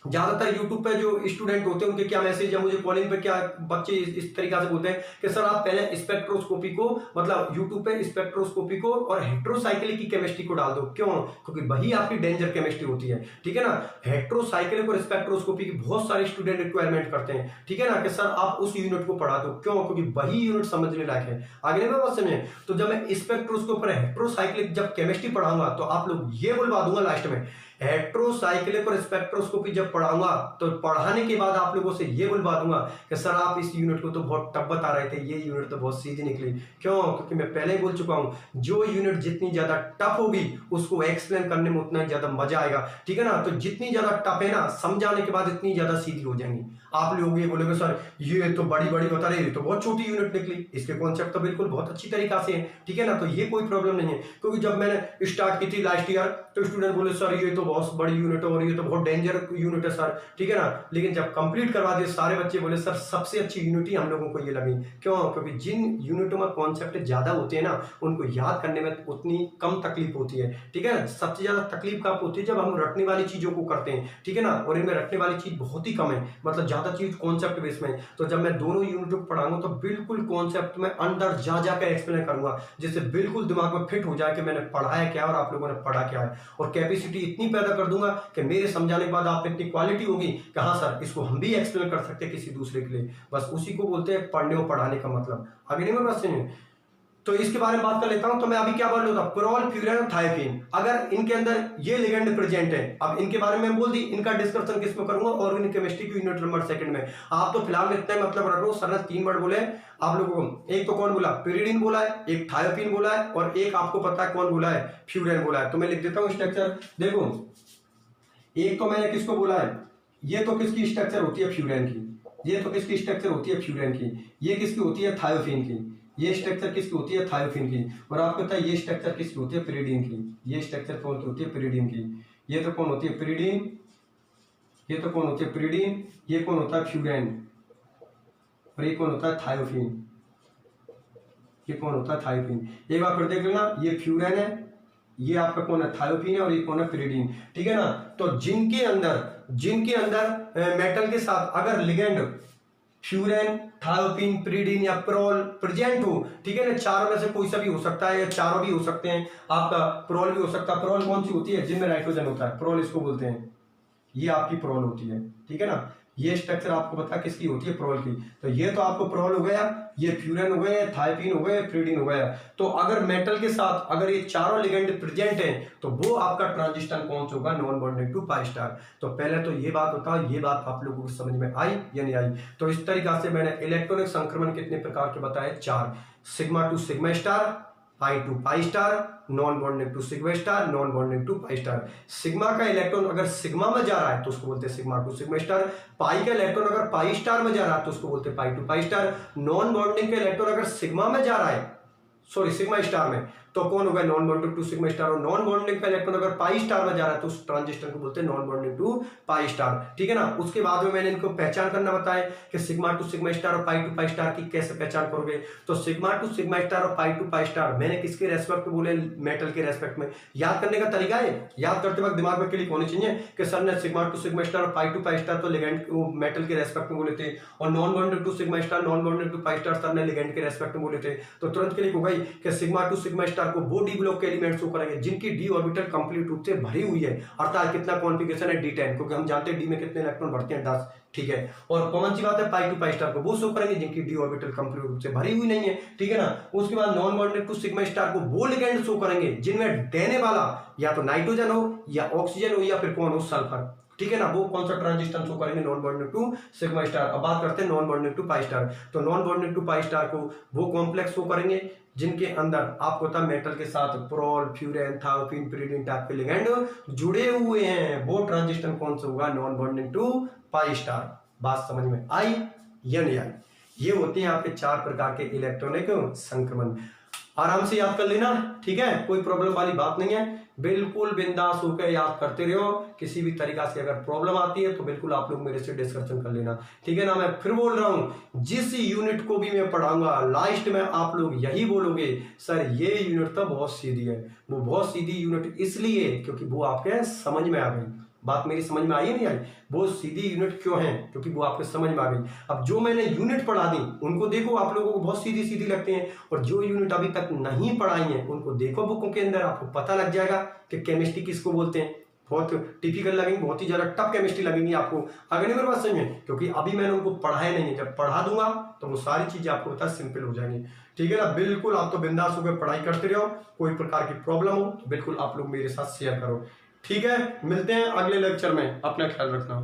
ज्यादातर यूट्यूब पे जो स्टूडेंट होते हैं उनके क्या मैसेज है, मुझे कॉलिंग पे क्या बच्चे इस तरीका से बोलते हैं कि सर आप पहले स्पेक्ट्रोस्कोपी को, मतलब यूट्यूब पे स्पेक्ट्रोस्कोपी को और हेट्रोसाइक्लिक की केमिस्ट्री को डाल दो। क्यों? क्योंकि वही आपकी डेंजर केमिस्ट्री होती है। ठीक है ना, हेट्रोसाइक्लिक और स्पेक्ट्रोस्कोपी की बहुत सारे स्टूडेंट रिक्वायरमेंट करते हैं। ठीक है ना, कि सर आप उस यूनिट को पढ़ा दो। क्यों? क्योंकि वही यूनिट समझने लायक है। आगे नहीं बात समझे? तो जब मैं स्पेक्ट्रोस्कोप और हेट्रोसाइक्लिक जब केमिस्ट्री पढ़ाऊंगा तो आप लोग ये बुलवा दूंगा लास्ट में, हेट्रोसाइक्लिक और स्पेक्ट्रोस्कोपी जब पढ़ाऊंगा तो पढ़ाने के बाद आप लोगों से ये बुलवा दूंगा कि सर आप इस यूनिट को तो बहुत टफ बता रहे थे, ये यूनिट तो बहुत सीधी निकली। क्यों? क्योंकि मैं पहले ही बोल चुका हूं, जो यूनिट जितनी ज्यादा टफ होगी उसको एक्सप्लेन करने में उतना ज्यादा मजा आएगा। ठीक है ना, तो जितनी ज्यादा टफ है ना, समझाने के बाद इतनी ज्यादा सीधी हो जाएंगी। आप लोग ये बोलोगे सर ये तो बड़ी बड़ी बता रहे, तो बहुत छोटी यूनिट निकली, इसके कॉन्सेप्ट तो बिल्कुल बहुत अच्छी तरीका से है। ठीक है ना, तो ये कोई प्रॉब्लम नहीं है। क्योंकि जब मैंने स्टार्ट की थी लास्ट ईयर तो स्टूडेंट बोले सर ये तो बहुत बड़ी यूनिट है और ये तो बहुत डेंजर यूनिट है सर। ठीक है ना, लेकिन जब कंप्लीट करवा दिए सारे बच्चे बोले सर सबसे अच्छी यूनिट ही हम लोगों को ये लगी। क्यों? क्योंकि जिन यूनिटों में कॉन्सेप्ट ज्यादा होते हैं ना, उनको याद करने में उतनी कम तकलीफ होती है। ठीक है, सबसे ज्यादा तकलीफ कब होती है? जब हम रटने वाली चीजों को करते हैं। ठीक है ना, और इनमें रटने वाली चीज बहुत ही कम है, मतलब ज्यादा चीज कॉन्सेप्ट बेस में। तो जब मैं दोनों यूनिट को पढ़ाऊंगा तो बिल्कुल कॉन्सेप्ट में अंदर जा जाकर एक्सप्लेन करूंगा, जिससे बिल्कुल दिमाग में फिट हो जाए कि मैंने पढ़ाया क्या और आप लोगों ने पढ़ा क्या है। और कैपेसिटी इतनी पैदा कर दूंगा कि मेरे समझाने के बाद आप इतनी क्वालिटी होगी कि हाँ सर इसको हम भी एक्सप्लेन कर सकते हैं किसी दूसरे के लिए। बस उसी को बोलते हैं पढ़ने और पढ़ाने का मतलब। आगे नहीं मैं सुनिए, तो इसके बारे में बात कर लेता हूं। तो मैं अभी क्या बोल रहा था, प्रोल, फ्यूरन और थायोपीन, अगर इनके अंदर ये लिगेंड प्रेजेंट है, अब इनके बारे में बोल दी, इनका डिस्कशन किसमें करूंगा, ऑर्गेनिक केमिस्ट्री की यूनिट नंबर सेकंड में। आप तो फिलहाल इतना मतलब रख लो, सर ने 3 वर्ड बोले आप लोगों को, एक तो कौन बोला, pyridine बोला है, एक थायोपीन बोला है, और एक आपको पता है कौन बोला है, फ्यूरन बोला है। तो मैं लिख देता हूं स्ट्रक्चर। देखो एक तो मैंने किसको बोला है, ये तो किसकी स्ट्रक्चर होती है, फ्यूरन की। ये तो किसकी स्ट्रक्चर होती है, फ्यूरन की। ये किसकी होती है, थायोपीन की। ये स्ट्रक्चर किसकी होती है, थायोपीन की। और आपको पता है ये स्ट्रक्चर किसकी होती है, pyridine की। ये स्ट्रक्चर कौन की होती है, pyridine की। ये तो कौन होती है, pyridine। ये तो कौन होती है, pyridine। ये कौन होता है, फ्यूरन। और ये कौन होता है, थायोपीन। ये कौन होता है, थायोपीन। एक बार फिर देख लेना, ये फ्यूरन है, ये आपका कौन है, थायोपीन है, और ये कौन है, pyridine। ठीक है ना, तो जिनके अंदर मेटल के साथ अगर लिगेंड फ्यूरन, थायोपीन, pyridine या प्रोल प्रेजेंट हो, ठीक है ना, चारों में से कोई सा भी हो सकता है या चारों भी हो सकते हैं। आपका प्रोल भी हो सकता है। प्रोल कौन सी होती है, जिनमें नाइट्रोजन होता है, प्रोल इसको बोलते हैं। ये आपकी प्रोल होती है। ठीक है ना, ये स्ट्रक्चर आपको पता है किसकी होती है, प्रोल की। तो ये तो आपको प्रोल हो गया, ये फ्यूरन हो गया, थायोपीन हो गया, pyridine हो गया। तो अगर मेटल के साथ अगर ये चारों लिगेंड प्रेजेंट हैं तो वो आपका ट्रांजिशन कौन सा होगा, non bonded to pi star. तो पहले तो ये बात होता है, ये बात आप लोगों को समझ में आई या नहीं आई। तो इस तरीका से मैंने इलेक्ट्रॉनिक संक्रमण कितने प्रकार के बताए, 4, sigma to sigma star, pi to pi star, non bonding to sigma star, non bonding to pi star. Sigma का इलेक्ट्रॉन अगर सिग्मा में जा रहा है तो उसको बोलते हैं sigma to sigma star. Pi का इलेक्ट्रॉन अगर पाई स्टार में जा रहा है तो उसको बोलते हैं pi to pi star. Non bonding का इलेक्ट्रॉन अगर सिग्मा में जा रहा है, सॉरी सिग्मा स्टार में, तो कौन होगा non bonding to sigma star. और नॉन बॉन्डिंग का इलेक्ट्रॉन अगर पाई स्टार में जा रहा है तो उस ट्रांजिस्टर को बोलते हैं non bonding to pi star, ठीक है ना। उसके बाद में मैंने इनको पहचान करना बताया कि सिग्मा टू सिग्मा स्टार और पाई टू पाई स्टार की कैसे पहचान करोगे। तो सिग्मा टू सिग्मा स्टार और पाई टू पाई स्टार मैंने किसके रेस्पेक्ट में बोले, मेटल के रेस्पेक्ट में। याद करने का तरीका है, याद करते वक्त दिमाग में क्लिक होनी चाहिए कि सर ने सिग्मा टू सिग्मा स्टार और पाई टू पाई स्टार तो लिगेंड मेटल के रेस्पेक्ट में बोले थे, और non bonding to sigma star non bonding to pi star sir ने लिगेंड के रेस्पेक्ट में बोले थे। तो तुरंत क्लिक हो गई कि सिग्मा टू सिग्मा स्टार को वो डी ब्लॉक के एलिमेंट शो करेंगे जिनकी डी ऑर्बिटल कंप्लीट रूप से भरी हुई है, अर्थात कितना कॉन्फ़िगरेशन है D10, क्योंकि हम जानते हैं डी में कितने इलेक्ट्रॉन भरते हैं 10, ठीक है। और कौन सी बात है, पाई टू पाई स्टार को वो शो करेंगे जिनकी डी ऑर्बिटल कंप्लीट रूप से भरी हुई नहीं है, ठीक है ना। उसके बाद non bonded to sigma star को वो लिगेंड शो करेंगे जिनमें देने वाला या तो नाइट्रोजन हो या ऑक्सीजन हो या फिर कौन हो, सल्फर, ठीक है ना। वो कौन सा ट्रांजिशन शो करेंगे, non bonded to sigma star. अब बात करते हैं non bonded to pi star. तो non bonded to pi star को वो कॉम्प्लेक्स शो करेंगे जिनके अंदर आपको पता मेटल के साथ pyrrole, furan, thiophene, pyridine type के लिगेंड जुड़े हुए हैं। वो ट्रांजिशन कौन सा होगा, non bonding to pi star. बात समझ में आई या नहीं आई? ये होते हैं आपके 4 प्रकार के इलेक्ट्रॉनिक संक्रमण। आराम से याद कर लेना, ठीक है, कोई प्रॉब्लम वाली बात नहीं है, बिल्कुल बिंदास होकर याद करते रहो। किसी भी तरीका से अगर प्रॉब्लम आती है तो बिल्कुल आप लोग मेरे से डिस्कशन कर लेना, ठीक है ना। मैं फिर बोल रहा हूं, जिस यूनिट को भी मैं पढ़ाऊंगा लास्ट में आप लोग यही बोलोगे, सर ये यूनिट तो बहुत सीधी है। वो बहुत सीधी यूनिट इसलिए क्योंकि वो आपके समझ में आ गई। बात मेरी समझ में आई है नहीं आई? वो सीधी यूनिट क्यों है, क्योंकि वो आपके समझ में आ गई। अब जो मैंने यूनिट पढ़ा दी उनको देखो, आप लोगों को बहुत सीधी सीधी लगते हैं, और जो यूनिट अभी तक नहीं पढ़ाई है उनको देखो बुकों के अंदर, आपको पता लग जाएगा कि केमिस्ट्री किसको बोलते हैं। बहुत टिपिकल लगेंगी, बहुत ही ज्यादा टफ केमिस्ट्री लगेंगी आपको। अगर नहीं मेरे बात समझ में, क्योंकि अभी मैंने उनको पढ़ाया नहीं है, जब पढ़ा दूंगा तो वो सारी चीजें आपको पता सिंपल हो जाएंगी, ठीक है ना। बिल्कुल आप तो बिंदास होकर पढ़ाई करते रहो, कोई प्रकार की प्रॉब्लम हो तो बिल्कुल आप लोग मेरे साथ शेयर करो, ठीक है। मिलते हैं अगले लेक्चर में, अपना ख्याल रखना।